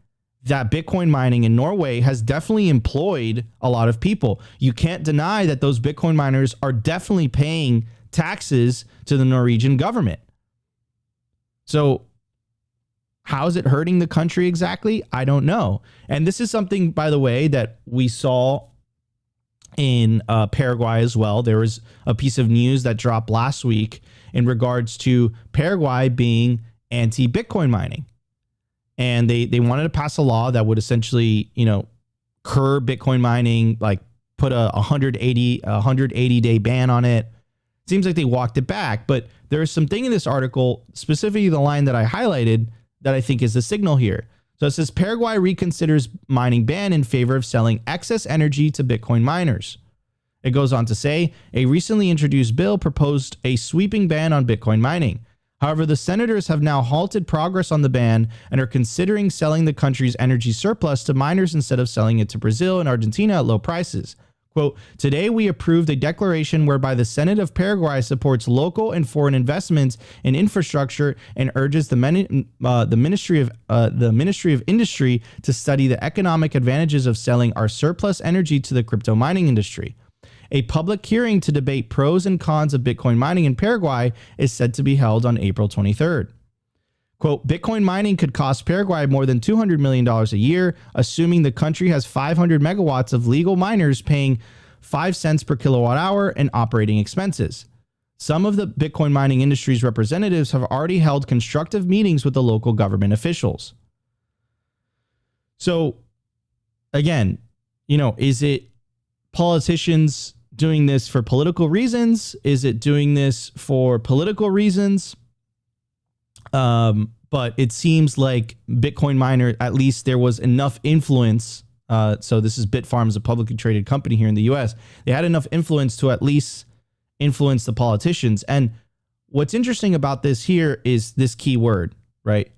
that Bitcoin mining in Norway has definitely employed a lot of people. You can't deny that those Bitcoin miners are definitely paying taxes to the Norwegian government. So how is it hurting the country exactly? I don't know. And this is something, by the way, that we saw in Paraguay as well. There was a piece of news that dropped last week in regards to Paraguay being anti-Bitcoin mining. And they wanted to pass a law that would essentially, curb Bitcoin mining, like put a 180 day ban on it. Seems like they walked it back, but there is something in this article, specifically the line that I highlighted, that I think is the signal here. So it says Paraguay reconsiders mining ban in favor of selling excess energy to Bitcoin miners. It goes on to say a recently introduced bill proposed a sweeping ban on Bitcoin mining. However, the senators have now halted progress on the ban and are considering selling the country's energy surplus to miners instead of selling it to Brazil and Argentina at low prices. Quote, today we approved a declaration whereby the Senate of Paraguay supports local and foreign investments in infrastructure and urges the Ministry of Industry to study the economic advantages of selling our surplus energy to the crypto mining industry. A public hearing to debate pros and cons of Bitcoin mining in Paraguay is said to be held on April 23rd. Quote, Bitcoin mining could cost Paraguay more than $200 million a year, assuming the country has 500 megawatts of legal miners paying 5 cents per kilowatt hour and operating expenses. Some of the Bitcoin mining industry's representatives have already held constructive meetings with the local government officials. So, again, is it politicians doing this for political reasons? Is it doing this for political reasons? But it seems like Bitcoin miner, at least there was enough influence. So this is Bitfarms, a publicly traded company here in the US. They had enough influence to at least influence the politicians. And what's interesting about this here is this key word, right?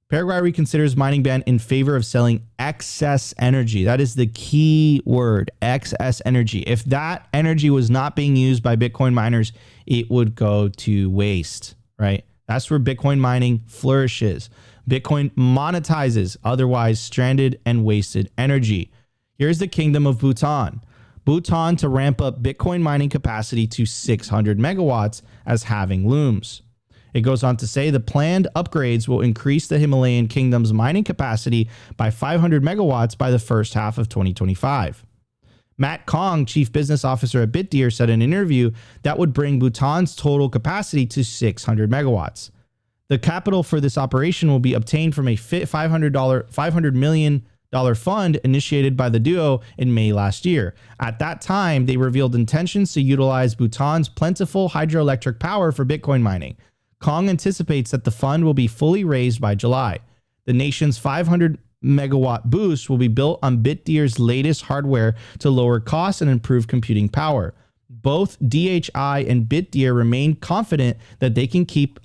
Paraguay reconsiders mining ban in favor of selling excess energy. That is the key word, excess energy. If that energy was not being used by Bitcoin miners, it would go to waste, right? That's where Bitcoin mining flourishes. Bitcoin monetizes otherwise stranded and wasted energy. Here's the Kingdom of Bhutan. Bhutan to ramp up Bitcoin mining capacity to 600 megawatts as halving looms. It goes on to say the planned upgrades will increase the Himalayan kingdom's mining capacity by 500 megawatts by the first half of 2025. Matt Kong, chief business officer at Bitdeer, said in an interview that would bring Bhutan's total capacity to 600 megawatts. The capital for this operation will be obtained from a $500 million fund initiated by the duo in May last year. At that time, they revealed intentions to utilize Bhutan's plentiful hydroelectric power for Bitcoin mining. Kong anticipates that the fund will be fully raised by July. The nation's 500 megawatt boost will be built on Bitdeer's latest hardware to lower costs and improve computing power. Both DHI and Bitdeer remain confident that they can keep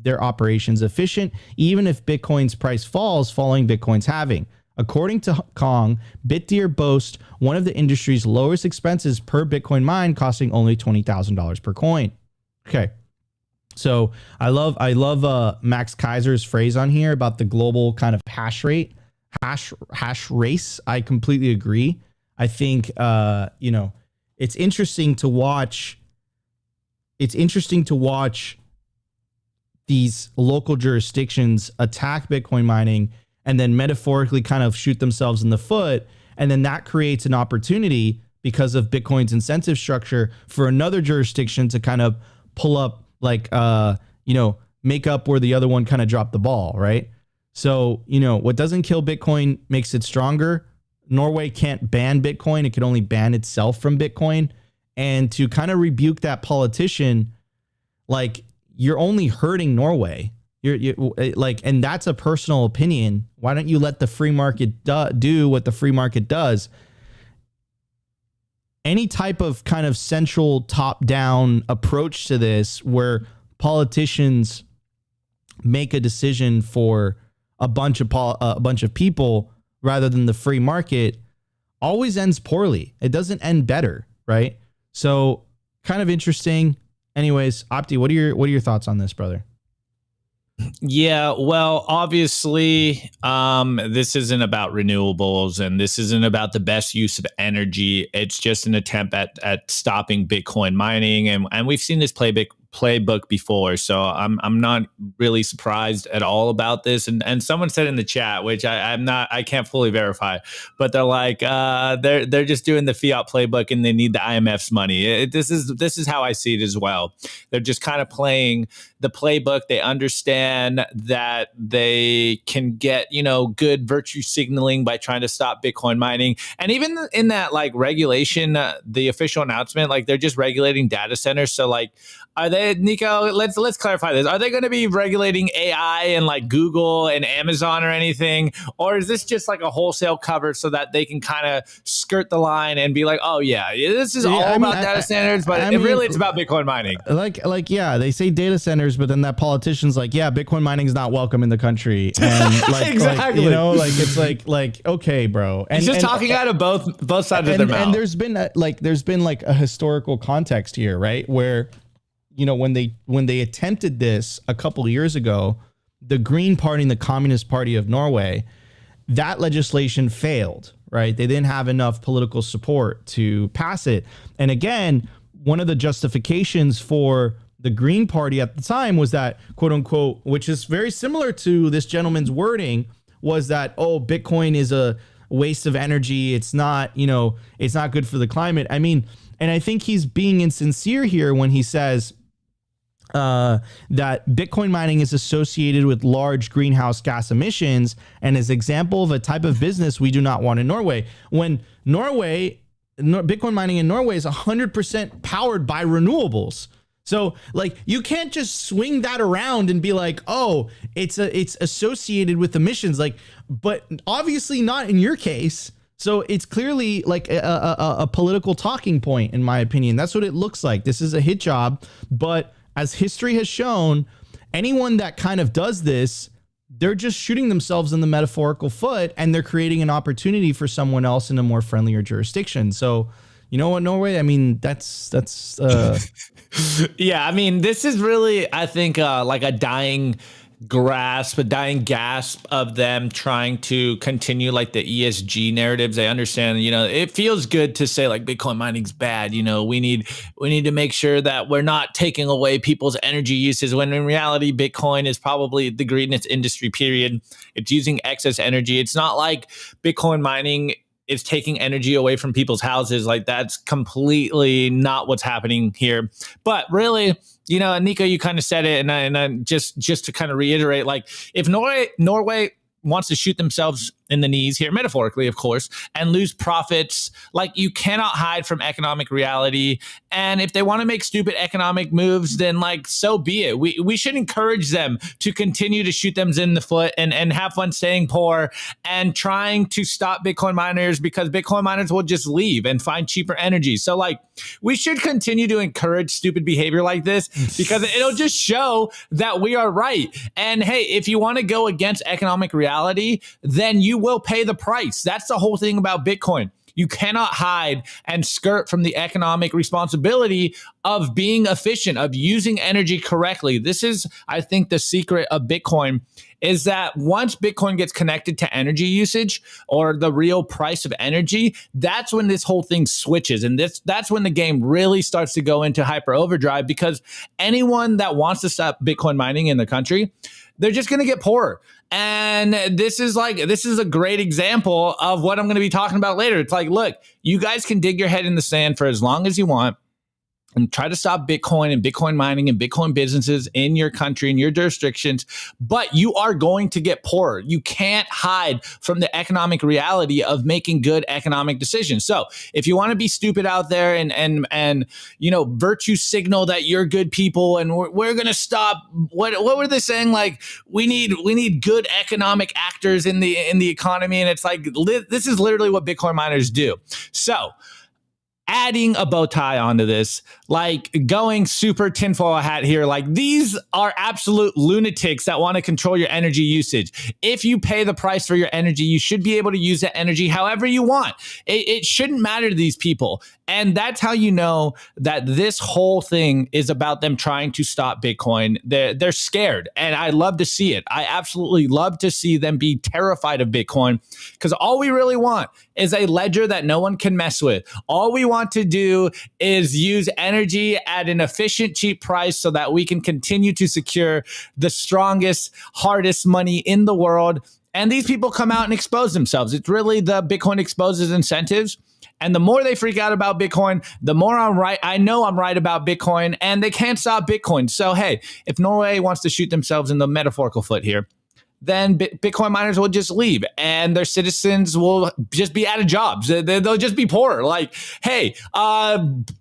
their operations efficient, even if Bitcoin's price falls following Bitcoin's halving. According to Kong, Bitdeer boasts one of the industry's lowest expenses per Bitcoin mine, costing only $20,000 per coin. Okay. So I love Max Kaiser's phrase on here about the global kind of hash race. I completely agree. I think, it's interesting to watch. It's interesting to watch these local jurisdictions attack Bitcoin mining and then metaphorically kind of shoot themselves in the foot. And then that creates an opportunity because of Bitcoin's incentive structure for another jurisdiction to kind of pull up, like, make up where the other one kind of dropped the ball, right? So, what doesn't kill Bitcoin makes it stronger. Norway can't ban Bitcoin. It can only ban itself from Bitcoin. And to kind of rebuke that politician, like, you're only hurting Norway. You're like, and that's a personal opinion. Why don't you let the free market do what the free market does? Any type of kind of central top-down approach to this, where politicians make a decision for a bunch of people rather than the free market, always ends poorly. It doesn't end better, right? So, kind of interesting. Anyways, Opti, what are your thoughts on this, brother? Yeah, well, obviously, this isn't about renewables, and this isn't about the best use of energy. It's just an attempt at stopping Bitcoin mining, and we've seen this playbook before, so I'm not really surprised at all about this. And someone said in the chat, which I can't fully verify, but they're like, they're just doing the fiat playbook and they need the IMF's money. This is how I see it as well. They're just kind of playing the playbook. They understand that they can get, good virtue signaling by trying to stop Bitcoin mining. And even in that, like, regulation, the official announcement, like, they're just regulating data centers. So, like, are they, Nico, let's clarify this. Are they going to be regulating AI and like Google and Amazon or anything? Or is this just like a wholesale cover so that they can kind of skirt the line and be like, oh yeah, this is all about data centers, but really it's about Bitcoin mining. Like, yeah, they say data centers, but then that politician's like, yeah, Bitcoin mining is not welcome in the country. And like, exactly. It's like, okay, bro. And he's just talking out of both sides of their mouth. And there's been a historical context here, right? Where, when they attempted this a couple of years ago, the Green Party and the Communist Party of Norway, that legislation failed, right? They didn't have enough political support to pass it. And again, one of the justifications for the Green Party at the time was that, quote unquote, which is very similar to this gentleman's wording, was that, Bitcoin is a waste of energy. It's not, it's not good for the climate. I mean, and I think he's being insincere here when he says that Bitcoin mining is associated with large greenhouse gas emissions and is an example of a type of business we do not want in Norway. When Bitcoin mining in Norway is 100% powered by renewables. So, like, you can't just swing that around and be like, oh, it's associated with emissions, like, but obviously not in your case. So it's clearly like a political talking point, in my opinion. That's what it looks like. This is a hit job, but as history has shown, anyone that kind of does this, they're just shooting themselves in the metaphorical foot, and they're creating an opportunity for someone else in a more friendlier jurisdiction. So, you know what, Norway? I mean, that's yeah, I mean, this is really, I think, like a dying gasp of them trying to continue like the ESG narratives. They understand, it feels good to say like Bitcoin mining's bad. We need to make sure that we're not taking away people's energy uses, when in reality, Bitcoin is probably the greenest industry, period. It's using excess energy. It's not like Bitcoin mining is taking energy away from people's houses. Like, that's completely not what's happening here. But really, Nico, you kind of said it, and I just to kind of reiterate, like, if Norway wants to shoot themselves in the knees here, metaphorically, of course, and lose profits. Like, you cannot hide from economic reality. And if they want to make stupid economic moves, then like, so be it. We should encourage them to continue to shoot them in the foot and have fun staying poor and trying to stop Bitcoin miners, because Bitcoin miners will just leave and find cheaper energy. So like, we should continue to encourage stupid behavior like this, because it'll just show that we are right. And hey, if you want to go against economic reality, then you will pay the price. That's the whole thing about Bitcoin. You cannot hide and skirt from the economic responsibility of being efficient, of using energy correctly. This is, I think, the secret of Bitcoin, is that once Bitcoin gets connected to energy usage, or the real price of energy, that's when this whole thing switches. And that's when the game really starts to go into hyper overdrive, because anyone that wants to stop Bitcoin mining in the country, they're just going to get poorer. And this is a great example of what I'm going to be talking about later. It's like, look, you guys can dig your head in the sand for as long as you want and try to stop Bitcoin and Bitcoin mining and Bitcoin businesses in your country and your jurisdictions, but you are going to get poorer. You can't hide from the economic reality of making good economic decisions. So if you want to be stupid out there and you know, virtue signal that you're good people and we're going to stop, what were they saying? Like, we need good economic actors in the economy. And it's like, this is literally what Bitcoin miners do. So adding a bow tie onto this, like going super tinfoil hat here, like these are absolute lunatics that want to control your energy usage. If you pay the price for your energy, you should be able to use that energy however you want. It shouldn't matter to these people. And that's how you know that this whole thing is about them trying to stop Bitcoin. They're scared, and I love to see it. I absolutely love to see them be terrified of Bitcoin, because all we really want is a ledger that no one can mess with. All we want to do is use energy at an efficient, cheap price so that we can continue to secure the strongest, hardest money in the world. And these people come out and expose themselves. It's really the Bitcoin exposes incentives. And the more they freak out about Bitcoin, the more I'm right. I know I'm right about Bitcoin, and they can't stop Bitcoin. So, hey, if Norway wants to shoot themselves in the metaphorical foot here, then Bitcoin miners will just leave, and their citizens will just be out of jobs. They'll just be poorer. Like, hey,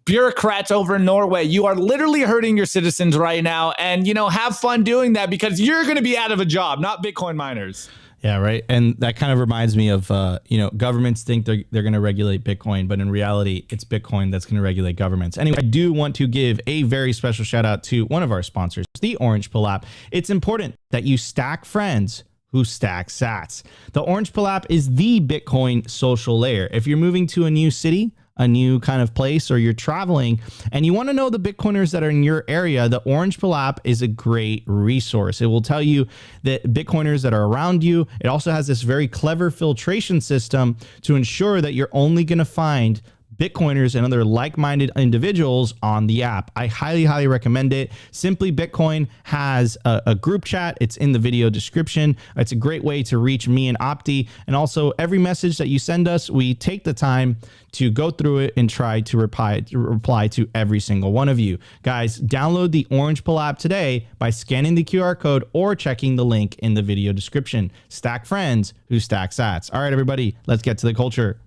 bureaucrats over in Norway, you are literally hurting your citizens right now. And, you know, have fun doing that, because you're going to be out of a job, not Bitcoin miners. Yeah, right. And that kind of reminds me of, you know, governments think they're going to regulate Bitcoin, but in reality, it's Bitcoin that's going to regulate governments. Anyway, I do want to give a very special shout out to one of our sponsors, the Orange Pill app. It's important that you stack friends who stack sats. The Orange Pill app is the Bitcoin social layer. If you're moving to a new city, a new kind of place, or you're traveling and you want to know the Bitcoiners that are in your area, the Orange Pill app is a great resource. It will tell you the Bitcoiners that are around you. It also has this very clever filtration system to ensure that you're only going to find Bitcoiners and other like-minded individuals on the app. I highly recommend it. Simply Bitcoin has a group chat. It's in the video description. It's a great way to reach me and Opti. And also, every message that you send us, we take the time to go through it and try to reply to every single one of you. Guys, download the Orange Pill app today by scanning the QR code or checking the link in the video description. Stack friends who stack sats. All right, everybody, let's get to the culture.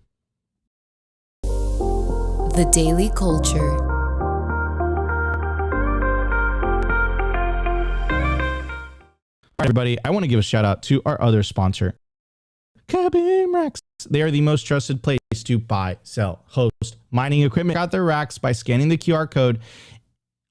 The Daily Culture. All right, everybody, I want to give a shout out to our other sponsor, Kaboom Racks. They are the most trusted place to buy, sell, host mining equipment. Check out their racks by scanning the QR code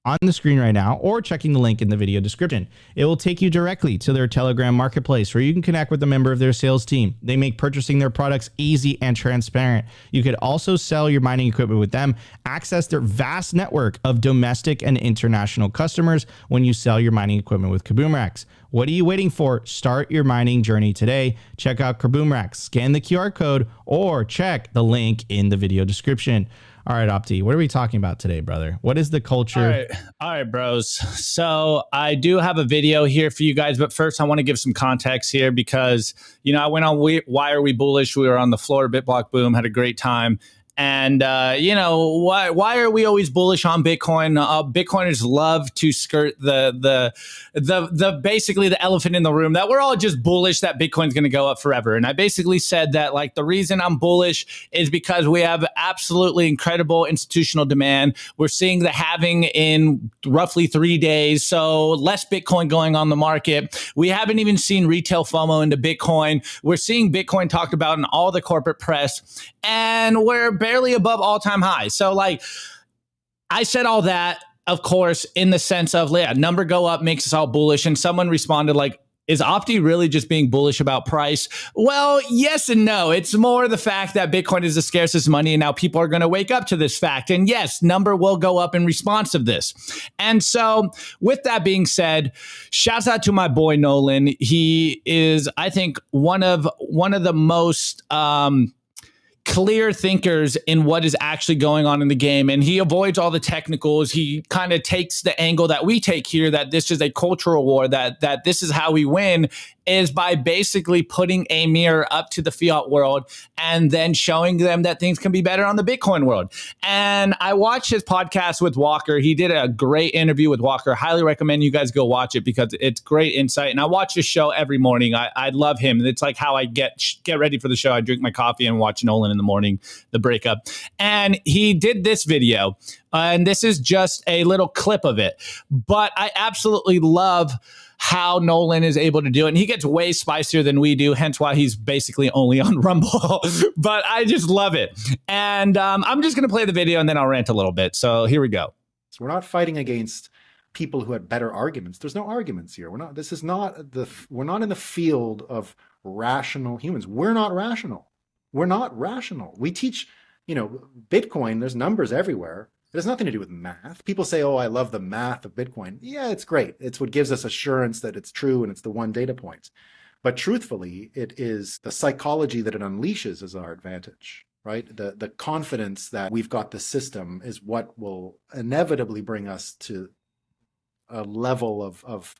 on the screen right now or checking the link in the video description. It will take you directly to their Telegram marketplace where you can connect with a member of their sales team. They make purchasing their products easy and transparent. You could also sell your mining equipment with them, access their vast network of domestic and international customers when you sell your mining equipment with Kaboom Racks. What are you waiting for? Start your mining journey today. Check out Kaboom Racks, scan the QR code, or check the link in the video description. All right, Opti, what are we talking about today, brother? What is the culture? All right, bros. So I do have a video here for you guys, but first I want to give some context here because, you know, I went on Why Are We Bullish? We were on the floor, BitBlock Boom, had a great time. And why are we always bullish on Bitcoin? Bitcoiners love to skirt the basically the elephant in the room that we're all just bullish that Bitcoin's going to go up forever. And I basically said that like the reason I'm bullish is because we have absolutely incredible institutional demand. We're seeing the halving in roughly 3 days, so less Bitcoin going on the market. We haven't even seen retail FOMO into Bitcoin. We're seeing Bitcoin talked about in all the corporate press, and we're barely above all-time highs. So like I said all that, of course, in the sense of, yeah, number go up makes us all bullish. And someone responded like, is Opti really just being bullish about price? Well, yes and no. It's more the fact that Bitcoin is the scarcest money, and now people are going to wake up to this fact. And yes, number will go up in response of this. And so with that being said, shouts out to my boy Nolan. He is, I think, one of the most clear thinkers in what is actually going on in the game, and he avoids all the technicals. He kind of takes the angle that we take here, that this is a cultural war, that this is how we win, is by basically putting a mirror up to the fiat world and then showing them that things can be better on the Bitcoin world. And I watched his podcast with Walker. He did a great interview with Walker. Highly recommend you guys go watch it because it's great insight. And I watch his show every morning. I love him. It's like how I get ready for the show. I drink my coffee and watch Nolan in the morning, the breakup. And he did this video. And this is just a little clip of it. But I absolutely love how Nolan is able to do it. And he gets way spicier than we do, hence why he's basically only on Rumble. But I just love it. And I'm just going to play the video and then I'll rant a little bit. So here we go. So we're not fighting against people who had better arguments. There's no arguments here. We're not in the field of rational humans. We're not rational. We're not rational. We teach, Bitcoin, there's numbers everywhere. It has nothing to do with math. People say, oh, I love the math of Bitcoin. Yeah, it's great. It's what gives us assurance that it's true and it's the one data point. But truthfully, it is the psychology that it unleashes as our advantage, right? The confidence that we've got the system is what will inevitably bring us to a level of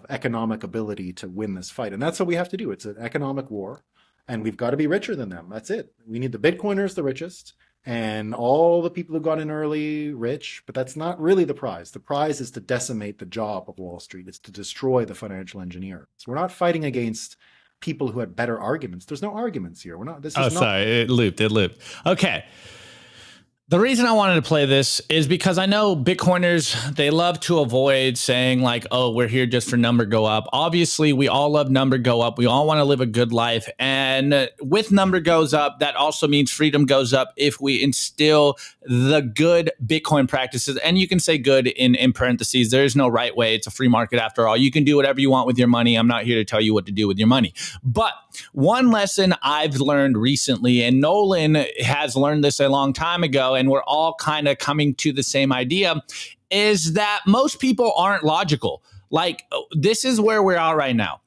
economic ability to win this fight. And that's what we have to do. It's an economic war, and we've got to be richer than them. That's it. We need the Bitcoiners, the richest, and all the people who got in early rich, but that's not really the prize. The prize is to decimate the job of Wall Street. It's to destroy the financial engineer. So we're not fighting against people who had better arguments. There's no arguments here. Sorry, it looped. Okay. The reason I wanted to play this is because I know Bitcoiners, they love to avoid saying like, oh, we're here just for number go up. Obviously, we all love number go up. We all want to live a good life. And with number goes up, that also means freedom goes up if we instill the good Bitcoin practices. And you can say good in parentheses. There is no right way. It's a free market after all. You can do whatever you want with your money. I'm not here to tell you what to do with your money. But one lesson I've learned recently, and Nolan has learned this a long time ago, and we're all kind of coming to the same idea, is that most people aren't logical. Like, this is where we're at right now.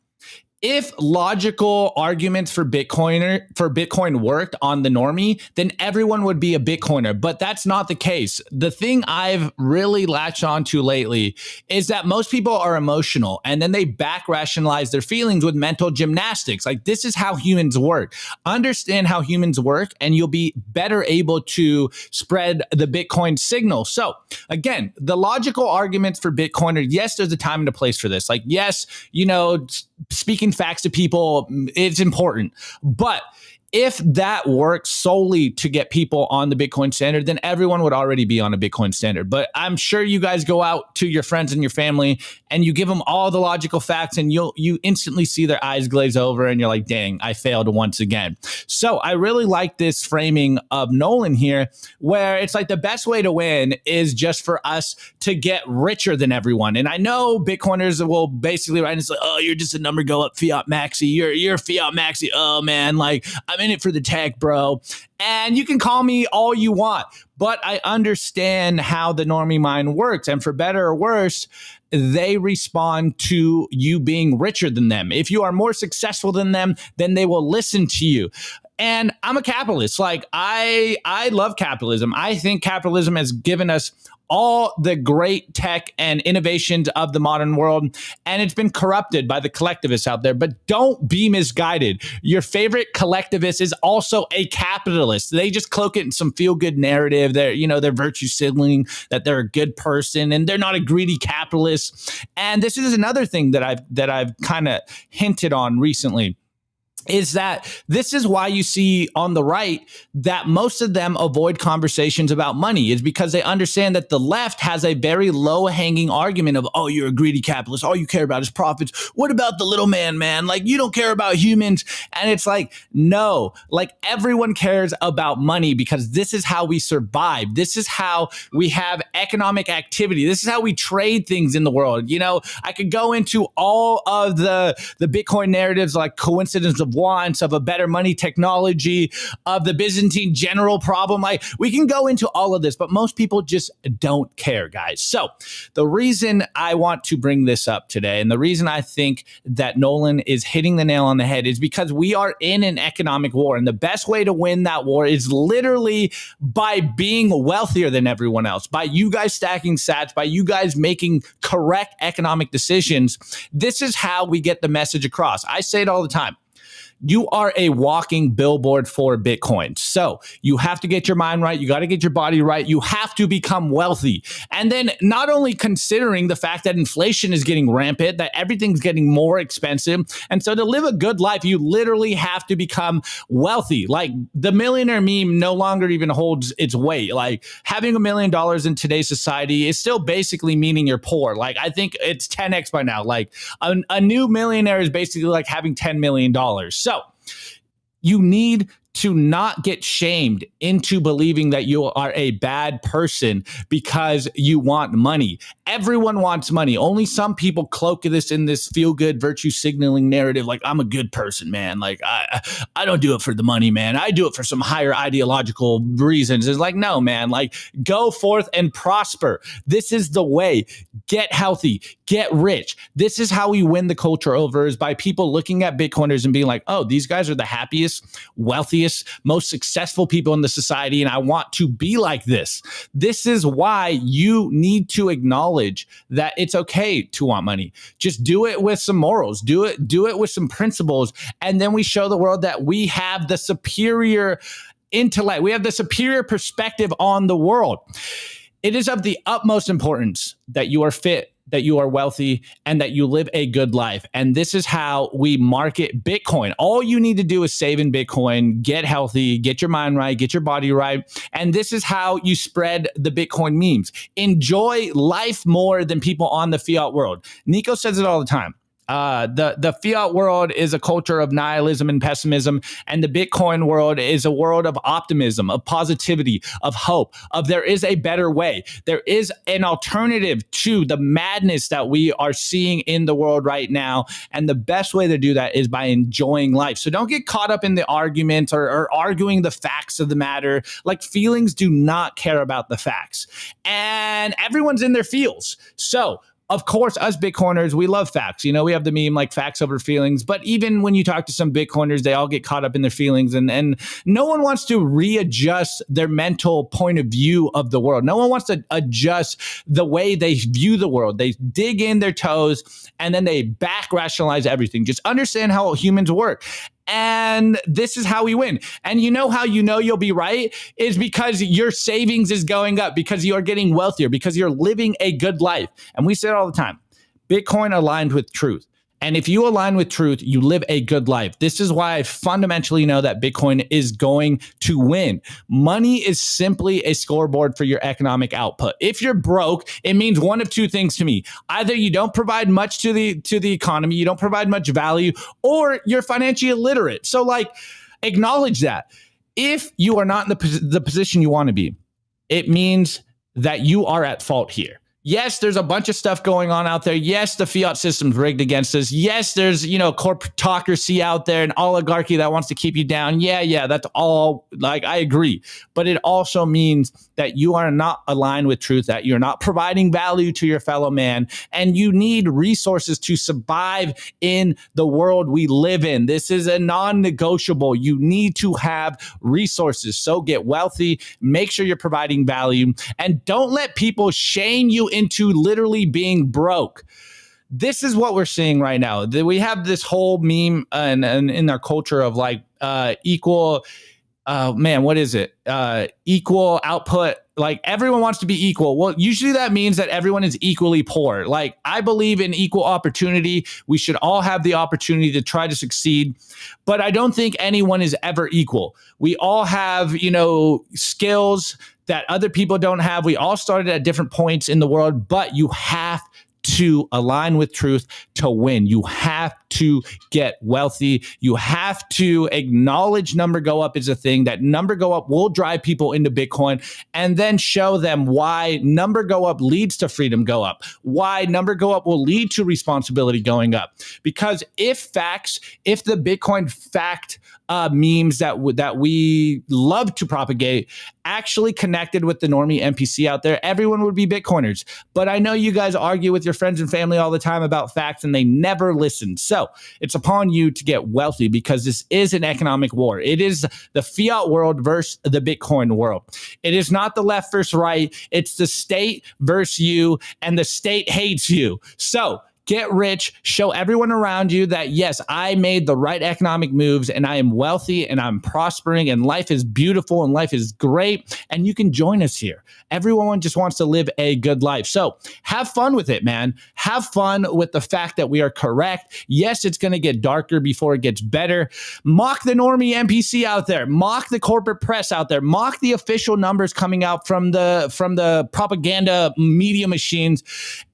If logical arguments for Bitcoin worked on the normie, then everyone would be a Bitcoiner. But that's not the case. The thing I've really latched onto lately is that most people are emotional, and then they back rationalize their feelings with mental gymnastics. Like, this is how humans work. Understand how humans work, and you'll be better able to spread the Bitcoin signal. So again, the logical arguments for Bitcoiner, yes, there's a time and a place for this. Like, yes, speaking facts to people, it's important. But if that works solely to get people on the Bitcoin standard, then everyone would already be on a Bitcoin standard. But I'm sure you guys go out to your friends and your family and you give them all the logical facts, and you instantly see their eyes glaze over and you're like, dang, I failed once again. So I really like this framing of Nolan here, where it's like the best way to win is just for us to get richer than everyone. And I know Bitcoiners will basically write and say, oh, you're just a number go up fiat maxi. You're fiat maxi. Oh man, like I'm in it for the tech, bro. And you can call me all you want, but I understand how the normie mind works. And for better or worse, they respond to you being richer than them. If you are more successful than them, then they will listen to you. And I'm a capitalist. Like I love capitalism. I think capitalism has given us all the great tech and innovations of the modern world, and it's been corrupted by the collectivists out there. But don't be misguided. Your favorite collectivist is also a capitalist. They just cloak it in some feel-good narrative. They're virtue signaling that they're a good person, and they're not a greedy capitalist. And this is another thing that I've kind of hinted on recently, is that this is why you see on the right that most of them avoid conversations about money, is because they understand that the left has a very low-hanging argument of, oh, you're a greedy capitalist. All you care about is profits. What about the little man? Like, you don't care about humans. And it's like, no, like everyone cares about money because this is how we survive. This is how we have economic activity. This is how we trade things in the world. I could go into all of the Bitcoin narratives, like coincidence of wants, of a better money technology, of the Byzantine general problem. Like, we can go into all of this, but most people just don't care, guys. So the reason I want to bring this up today, and the reason I think that Nolan is hitting the nail on the head, is because we are in an economic war. And the best way to win that war is literally by being wealthier than everyone else, by you guys stacking sats, by you guys making correct economic decisions. This is how we get the message across. I say it all the time. You are a walking billboard for Bitcoin. So you have to get your mind right. You got to get your body right. You have to become wealthy. And then not only considering the fact that inflation is getting rampant, that everything's getting more expensive. And so to live a good life, you literally have to become wealthy. Like, the millionaire meme no longer even holds its weight. Like, having $1 million in today's society is still basically meaning you're poor. Like, I think it's 10x by now. Like, a new millionaire is basically like having $10 million. So you need to not get shamed into believing that you are a bad person because you want money. Everyone wants money. Only some people cloak this in this feel-good virtue signaling narrative. Like, I'm a good person, man. Like, I don't do it for the money, man. I do it for some higher ideological reasons. It's like, no, man. Like, go forth and prosper. This is the way. Get healthy. Get rich. This is how we win the culture over, is by people looking at Bitcoiners and being like, oh, these guys are the happiest, wealthiest, most successful people in the society, and I want to be like this. This is why you need to acknowledge that it's okay to want money. Just do it with some morals. Do it with some principles, and then we show the world that we have the superior intellect. We have the superior perspective on the world. It is of the utmost importance that you are fit, that you are wealthy, and that you live a good life. And this is how we market Bitcoin. All you need to do is save in Bitcoin, get healthy, get your mind right, get your body right. And this is how you spread the Bitcoin memes. Enjoy life more than people on the fiat world. Nico says it all the time. The fiat world is a culture of nihilism and pessimism, and the Bitcoin world is a world of optimism, of positivity, of hope, of there is a better way. There is an alternative to the madness that we are seeing in the world right now, and the best way to do that is by enjoying life. So don't get caught up in the argument or arguing the facts of the matter. Like, feelings do not care about the facts, and everyone's in their feels. So of course, us Bitcoiners, we love facts. We have the meme like facts over feelings. But even when you talk to some Bitcoiners, they all get caught up in their feelings. And no one wants to readjust their mental point of view of the world. No one wants to adjust the way they view the world. They dig in their toes and then they back rationalize everything. Just understand how humans work. And this is how we win. And how you'll be right is because your savings is going up, because you're getting wealthier, because you're living a good life. And we say it all the time, Bitcoin aligned with truth. And if you align with truth, you live a good life. This is why I fundamentally know that Bitcoin is going to win. Money is simply a scoreboard for your economic output. If you're broke, it means one of two things to me. Either you don't provide much to the economy, you don't provide much value, or you're financially illiterate. So acknowledge that. If you are not in the position you want to be, it means that you are at fault here. Yes, there's a bunch of stuff going on out there. Yes, the fiat system's rigged against us. Yes, there's, corporatocracy out there and oligarchy that wants to keep you down. Yeah, that's all, like, I agree. But it also means that you are not aligned with truth, that you're not providing value to your fellow man, and you need resources to survive in the world we live in. This is a non-negotiable. You need to have resources. So get wealthy, make sure you're providing value, and don't let people shame you into literally being broke. This is what we're seeing right now. We have this whole meme and in our culture of like equal, what is it? Equal output. Like everyone wants to be equal. Well, usually that means that everyone is equally poor. Like I believe in equal opportunity. We should all have the opportunity to try to succeed, but I don't think anyone is ever equal. We all have, skills that other people don't have. We all started at different points in the world, but you have to align with truth to win. You have to get wealthy. You have to acknowledge number go up is a thing. That number go up will drive people into Bitcoin, and then show them why number go up leads to freedom go up, why number go up will lead to responsibility going up. Because if the Bitcoin fact memes that we love to propagate actually connected with the normie NPC out there, everyone would be Bitcoiners. But I know you guys argue with your friends and family all the time about facts and they never listen. So it's upon you to get wealthy, because this is an economic war. It is the fiat world versus the Bitcoin world. It is not the left versus right. It's the state versus you, and the state hates you. So get rich, show everyone around you that, yes, I made the right economic moves and I am wealthy and I'm prospering and life is beautiful and life is great, and you can join us here. Everyone just wants to live a good life. So have fun with it, man. Have fun with the fact that we are correct. Yes, it's going to get darker before it gets better. Mock the normie NPC out there. Mock the corporate press out there. Mock the official numbers coming out from the propaganda media machines,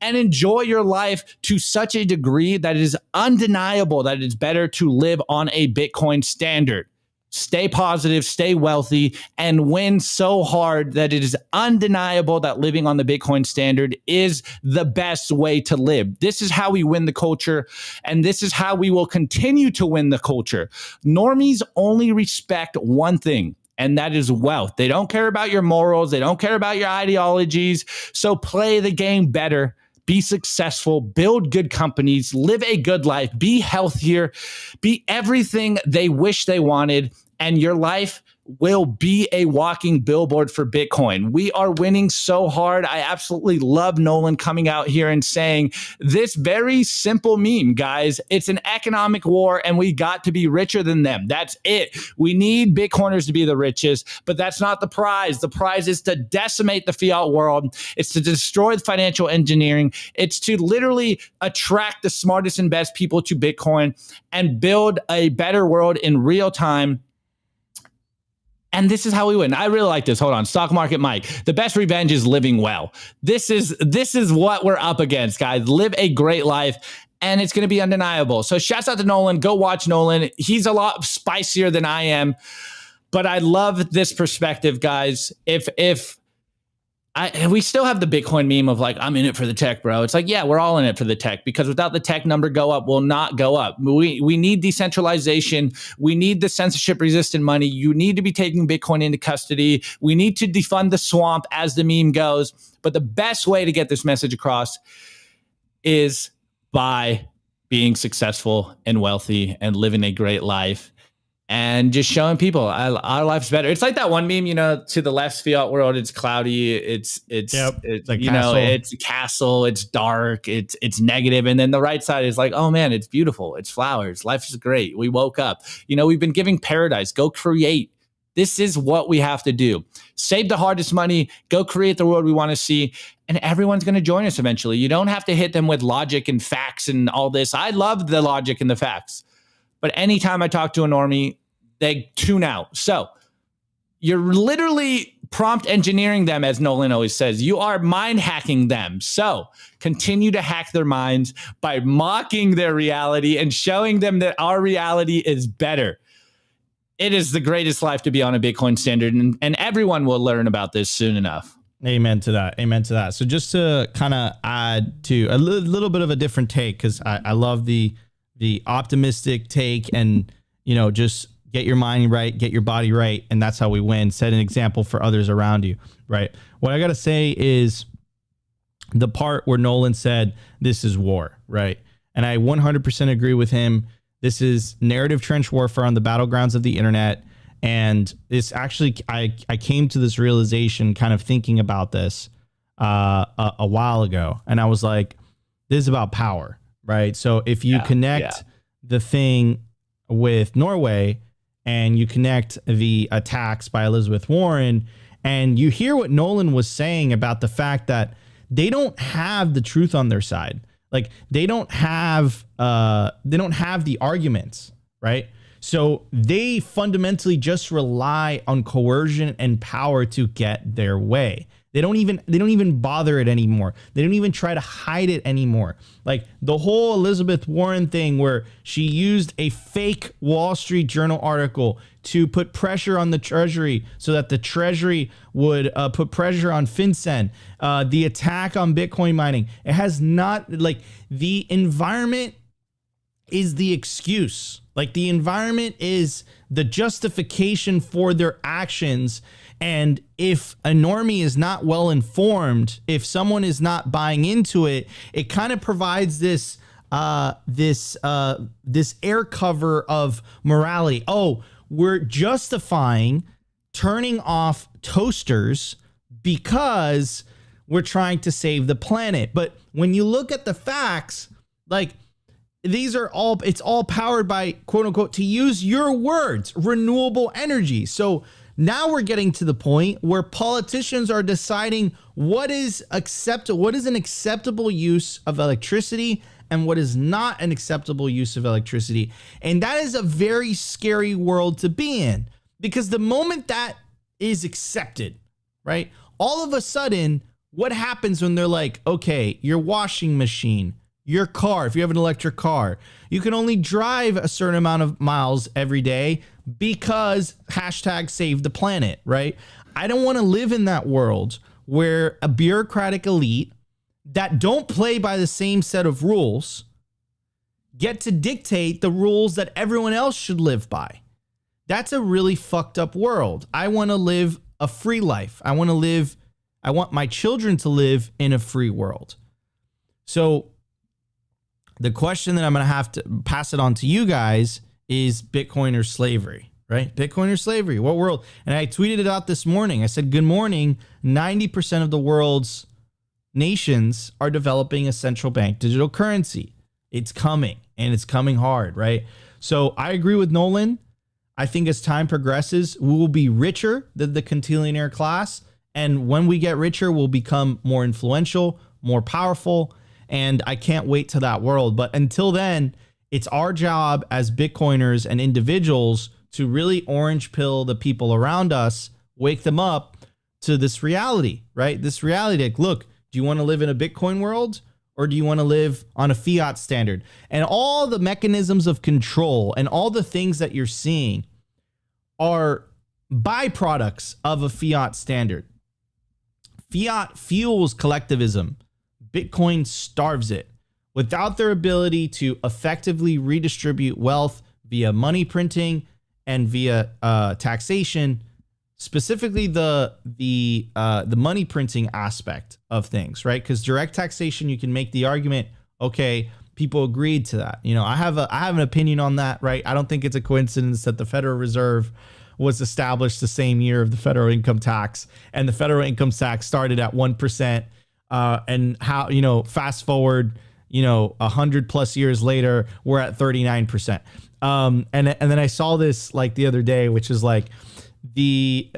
and enjoy your life to such a degree that it is undeniable that it's better to live on a Bitcoin standard. Stay positive, stay wealthy, and win so hard that it is undeniable that living on the Bitcoin standard is the best way to live. This is how we win the culture, and this is how we will continue to win the culture. Normies only respect one thing, and that is wealth. They don't care about your morals. They don't care about your ideologies. So play the game better. Be successful, build good companies, live a good life, be healthier, be everything they wish they wanted, and your life will be a walking billboard for Bitcoin. We are winning so hard. I absolutely love Nolan coming out here and saying this very simple meme, guys. It's an economic war, and we got to be richer than them. That's it. We need Bitcoiners to be the richest, but that's not the prize. The prize is to decimate the fiat world. It's to destroy the financial engineering. It's to literally attract the smartest and best people to Bitcoin and build a better world in real time. And this is how we win. I really like this. Hold on. Stock market Mike. The best revenge is living well. This is what we're up against, guys. Live a great life, and it's going to be undeniable. So shouts out to Nolan. Go watch Nolan. He's a lot spicier than I am, but I love this perspective, guys. We still have the Bitcoin meme of like, I'm in it for the tech, bro. It's like, yeah, we're all in it for the tech, because without the tech, number go up will not go up. We need decentralization. We need the censorship resistant money. You need to be taking Bitcoin into custody. We need to defund the swamp, as the meme goes. But the best way to get this message across is by being successful and wealthy and living a great life. And just showing people our life's better. It's like that one meme, to the left's fiat world, it's cloudy, it's like it's a castle, it's dark, it's negative. And then the right side is like, oh man, it's beautiful, it's flowers, life is great. We woke up. We've been giving paradise. Go create. This is what we have to do. Save the hardest money, go create the world we want to see, and everyone's going to join us eventually. You don't have to hit them with logic and facts and all this. I love the logic and the facts. But anytime I talk to a normie, they tune out. So you're literally prompt engineering them, as Nolan always says. You are mind hacking them. So continue to hack their minds by mocking their reality and showing them that our reality is better. It is the greatest life to be on a Bitcoin standard, and everyone will learn about this soon enough. Amen to that. Amen to that. So just to kind of add to a little bit of a different take, because I love the optimistic take, and just get your mind right, get your body right, and that's how we win. Set an example for others around you, right? What I gotta say is the part where Nolan said this is war, right? And I 100% agree with him. This is narrative trench warfare on the battlegrounds of the internet. And this actually, I came to this realization kind of thinking about this a while ago. And I was like, this is about power, right? So if you connect the thing with Norway and you connect the attacks by Elizabeth Warren, and you hear what Nolan was saying about the fact that they don't have the truth on their side. Like they don't have the arguments, right? So they fundamentally just rely on coercion and power to get their way. They don't even bother it anymore. They don't even try to hide it anymore. Like the whole Elizabeth Warren thing where she used a fake Wall Street Journal article to put pressure on the Treasury so that the Treasury would put pressure on FinCEN. The attack on Bitcoin mining. It has not, like, the environment is the excuse. Like the environment is the justification for their actions. And if a normie is not well informed, if someone is not buying into it, it kind of provides this air cover of morality. Oh, we're justifying turning off toasters because we're trying to save the planet. But when you look at the facts, like, it's all powered by, quote unquote, to use your words, renewable energy. So now we're getting to the point where politicians are deciding what is an acceptable use of electricity and what is not an acceptable use of electricity. And that is a very scary world to be in, because the moment that is accepted, right, all of a sudden, what happens when they're like, okay, your washing machine, your car, if you have an electric car, you can only drive a certain amount of miles every day because #save the planet, right? I don't want to live in that world where a bureaucratic elite that don't play by the same set of rules get to dictate the rules that everyone else should live by. That's a really fucked up world. I want to live a free life. I want my children to live in a free world. So the question that I'm going to have to pass it on to you guys is Bitcoin or slavery, right? Bitcoin or slavery, what world? And I tweeted it out this morning. I said, good morning. 90% of the world's nations are developing a central bank digital currency. It's coming, and it's coming hard, right? So I agree with Nolan. I think as time progresses, we will be richer than the quintillionaire class. And when we get richer, we'll become more influential, more powerful. And I can't wait to that world. But until then, it's our job as Bitcoiners and individuals to really orange pill the people around us, wake them up to this reality, right? This reality, like, look, do you want to live in a Bitcoin world or do you want to live on a fiat standard? And all the mechanisms of control and all the things that you're seeing are byproducts of a fiat standard. Fiat fuels collectivism. Bitcoin starves it. Without their ability to effectively redistribute wealth via money printing and via taxation, specifically the money printing aspect of things, right? Because direct taxation, you can make the argument, okay, people agreed to that. You know, I have an opinion on that, right? I don't think it's a coincidence that the Federal Reserve was established the same year of the federal income tax, and the federal income tax started at 1%. And how, you know, fast forward, 100 plus years later, we're at 39%. And then I saw this like the other day, which is like the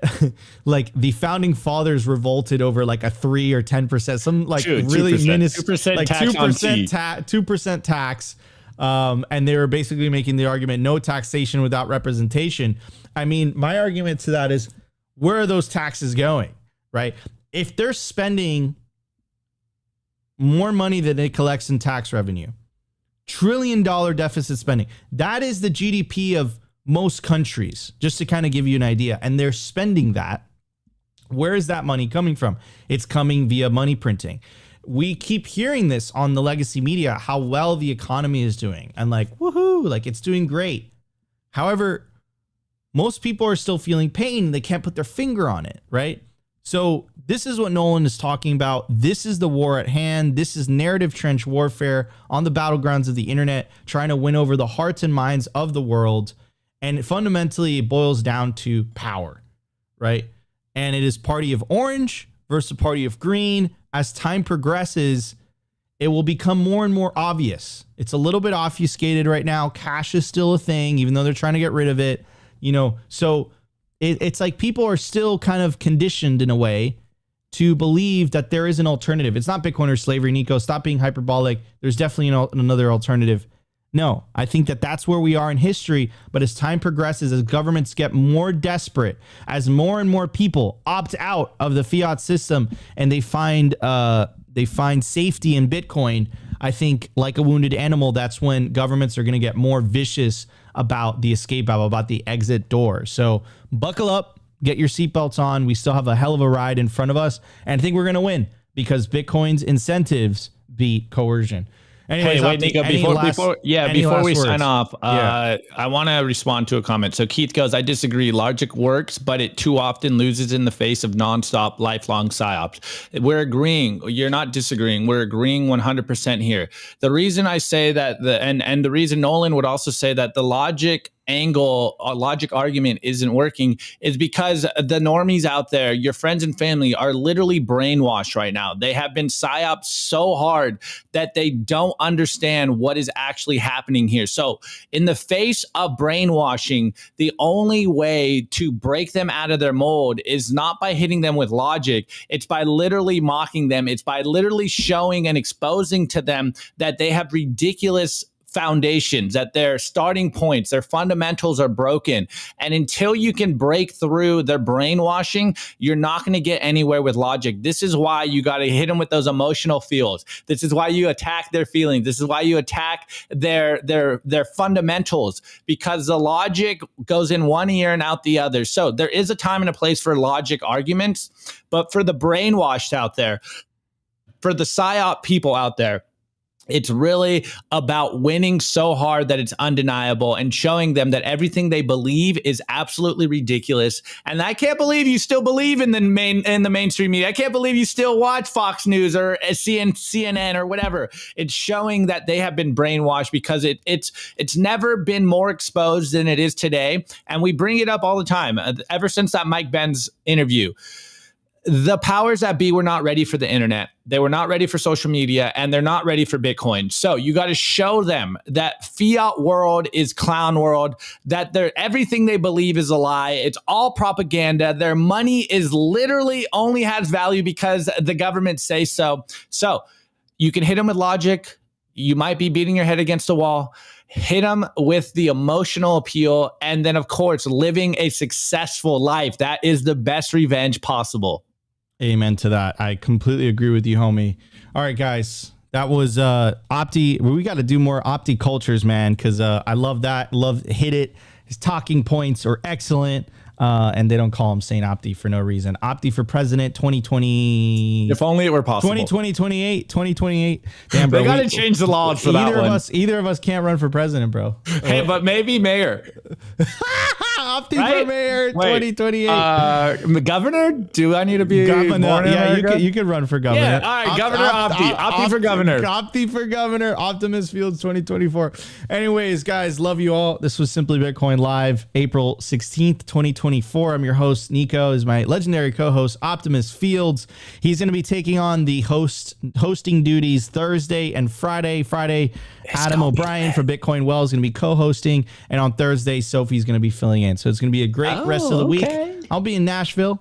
founding fathers revolted over like a 3 or 10%, some like really minuscule, like 2% tax. And they were basically making the argument, no taxation without representation. I mean, my argument to that is, where are those taxes going, right? If they're spending more money than it collects in tax revenue, $1 trillion deficit spending, that is the GDP of most countries, just to kind of give you an idea. And they're spending that Where is that money coming from? It's coming via money printing. We keep hearing this on the legacy media, how well the economy is doing, and like, woohoo, like it's doing great. However, most people are still feeling pain. They can't put their finger on it, right? So this is what Nolan is talking about. This is the war at hand. This is narrative trench warfare on the battlegrounds of the internet, trying to win over the hearts and minds of the world. And fundamentally, it boils down to power, right? And it is party of orange versus a party of green. As time progresses, it will become more and more obvious. It's a little bit obfuscated right now. Cash is still a thing, even though they're trying to get rid of it. You know, so it's like people are still kind of conditioned in a way to believe that there is an alternative. It's not Bitcoin or slavery, Nico. Stop being hyperbolic. There's definitely another alternative. No, I think that that's where we are in history. But as time progresses, as governments get more desperate, as more and more people opt out of the fiat system and they find safety in Bitcoin, I think like a wounded animal, that's when governments are going to get more vicious about the escape valve, about the exit door. So buckle up, get your seatbelts on. We still have a hell of a ride in front of us. And I think we're going to win because Bitcoin's incentives beat coercion. Anyways, hey, wait, Nico, before we sign off, Yeah. I want to respond to a comment. So Keith goes, I disagree. Logic works, but it too often loses in the face of nonstop, lifelong psyops. We're agreeing. You're not disagreeing. We're agreeing 100% here. The reason I say that, and the reason Nolan would also say that the logic argument isn't working is because the normies out there, your friends and family, are literally brainwashed right now. They have been psyoped so hard that they don't understand what is actually happening here. So in the face of brainwashing, the only way to break them out of their mold is not by hitting them with logic. It's by literally mocking them. It's by literally showing and exposing to them that they have ridiculous foundations, that their starting points, their fundamentals are broken. And until you can break through their brainwashing, you're not going to get anywhere with logic. This is why you got to hit them with those emotional feels. This is why you attack their feelings. This is why you attack their fundamentals, because the logic goes in one ear and out the other. So there is a time and a place for logic arguments, but for the brainwashed out there, for the psyop people out there, it's really about winning so hard that it's undeniable and showing them that everything they believe is absolutely ridiculous. And I can't believe you still believe in the mainstream media. I can't believe you still watch Fox News or CNN or whatever. It's showing that they have been brainwashed because it's never been more exposed than it is today. And we bring it up all the time. Ever since that Mike Benz interview, the powers that be were not ready for the internet. They were not ready for social media, and they're not ready for Bitcoin. So you got to show them that fiat world is clown world, that everything they believe is a lie. It's all propaganda. Their money is literally only has value because the government say so. So you can hit them with logic. You might be beating your head against a wall. Hit them with the emotional appeal. And then, of course, living a successful life. That is the best revenge possible. Amen to that. I completely agree with you, homie. All right, guys. That was Opti. We got to do more Opti cultures, man, because I love that. Hit it. His talking points are excellent. And they don't call him Saint Opti for no reason. Opti for president 2020. If only it were possible. 2028. Damn, bro. They got to change the laws for that one. Either of us can't run for president, bro. Hey, but maybe mayor. Opti for mayor 2028. Governor? Do I need to be governor? Yeah, you could run for governor. Yeah, all right, Governor Opti. Opti for governor. Opti for governor. Optimus Fields 2024. Anyways, guys, love you all. This was Simply Bitcoin Live, April 16th, 2024. I'm your host. Nico is my legendary co-host, Optimus Fields. He's going to be taking on the hosting duties Thursday and Friday. Adam O'Brien for Bitcoin Well is going to be co-hosting, and on Thursday, Sophie's going to be filling in. So it's going to be a great rest of the week. I'll be in Nashville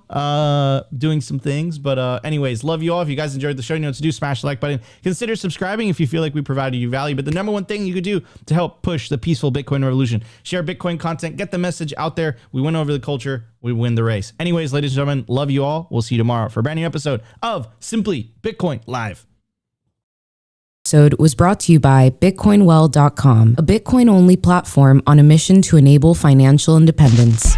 doing some things. But anyways, love you all. If you guys enjoyed the show, you know what to do. Smash the like button. Consider subscribing if you feel like we provided you value. But the number one thing you could do to help push the peaceful Bitcoin revolution, share Bitcoin content, get the message out there. We win over the culture. We win the race. Anyways, ladies and gentlemen, love you all. We'll see you tomorrow for a brand new episode of Simply Bitcoin Live. Episode was brought to you by BitcoinWell.com, a Bitcoin-only platform on a mission to enable financial independence.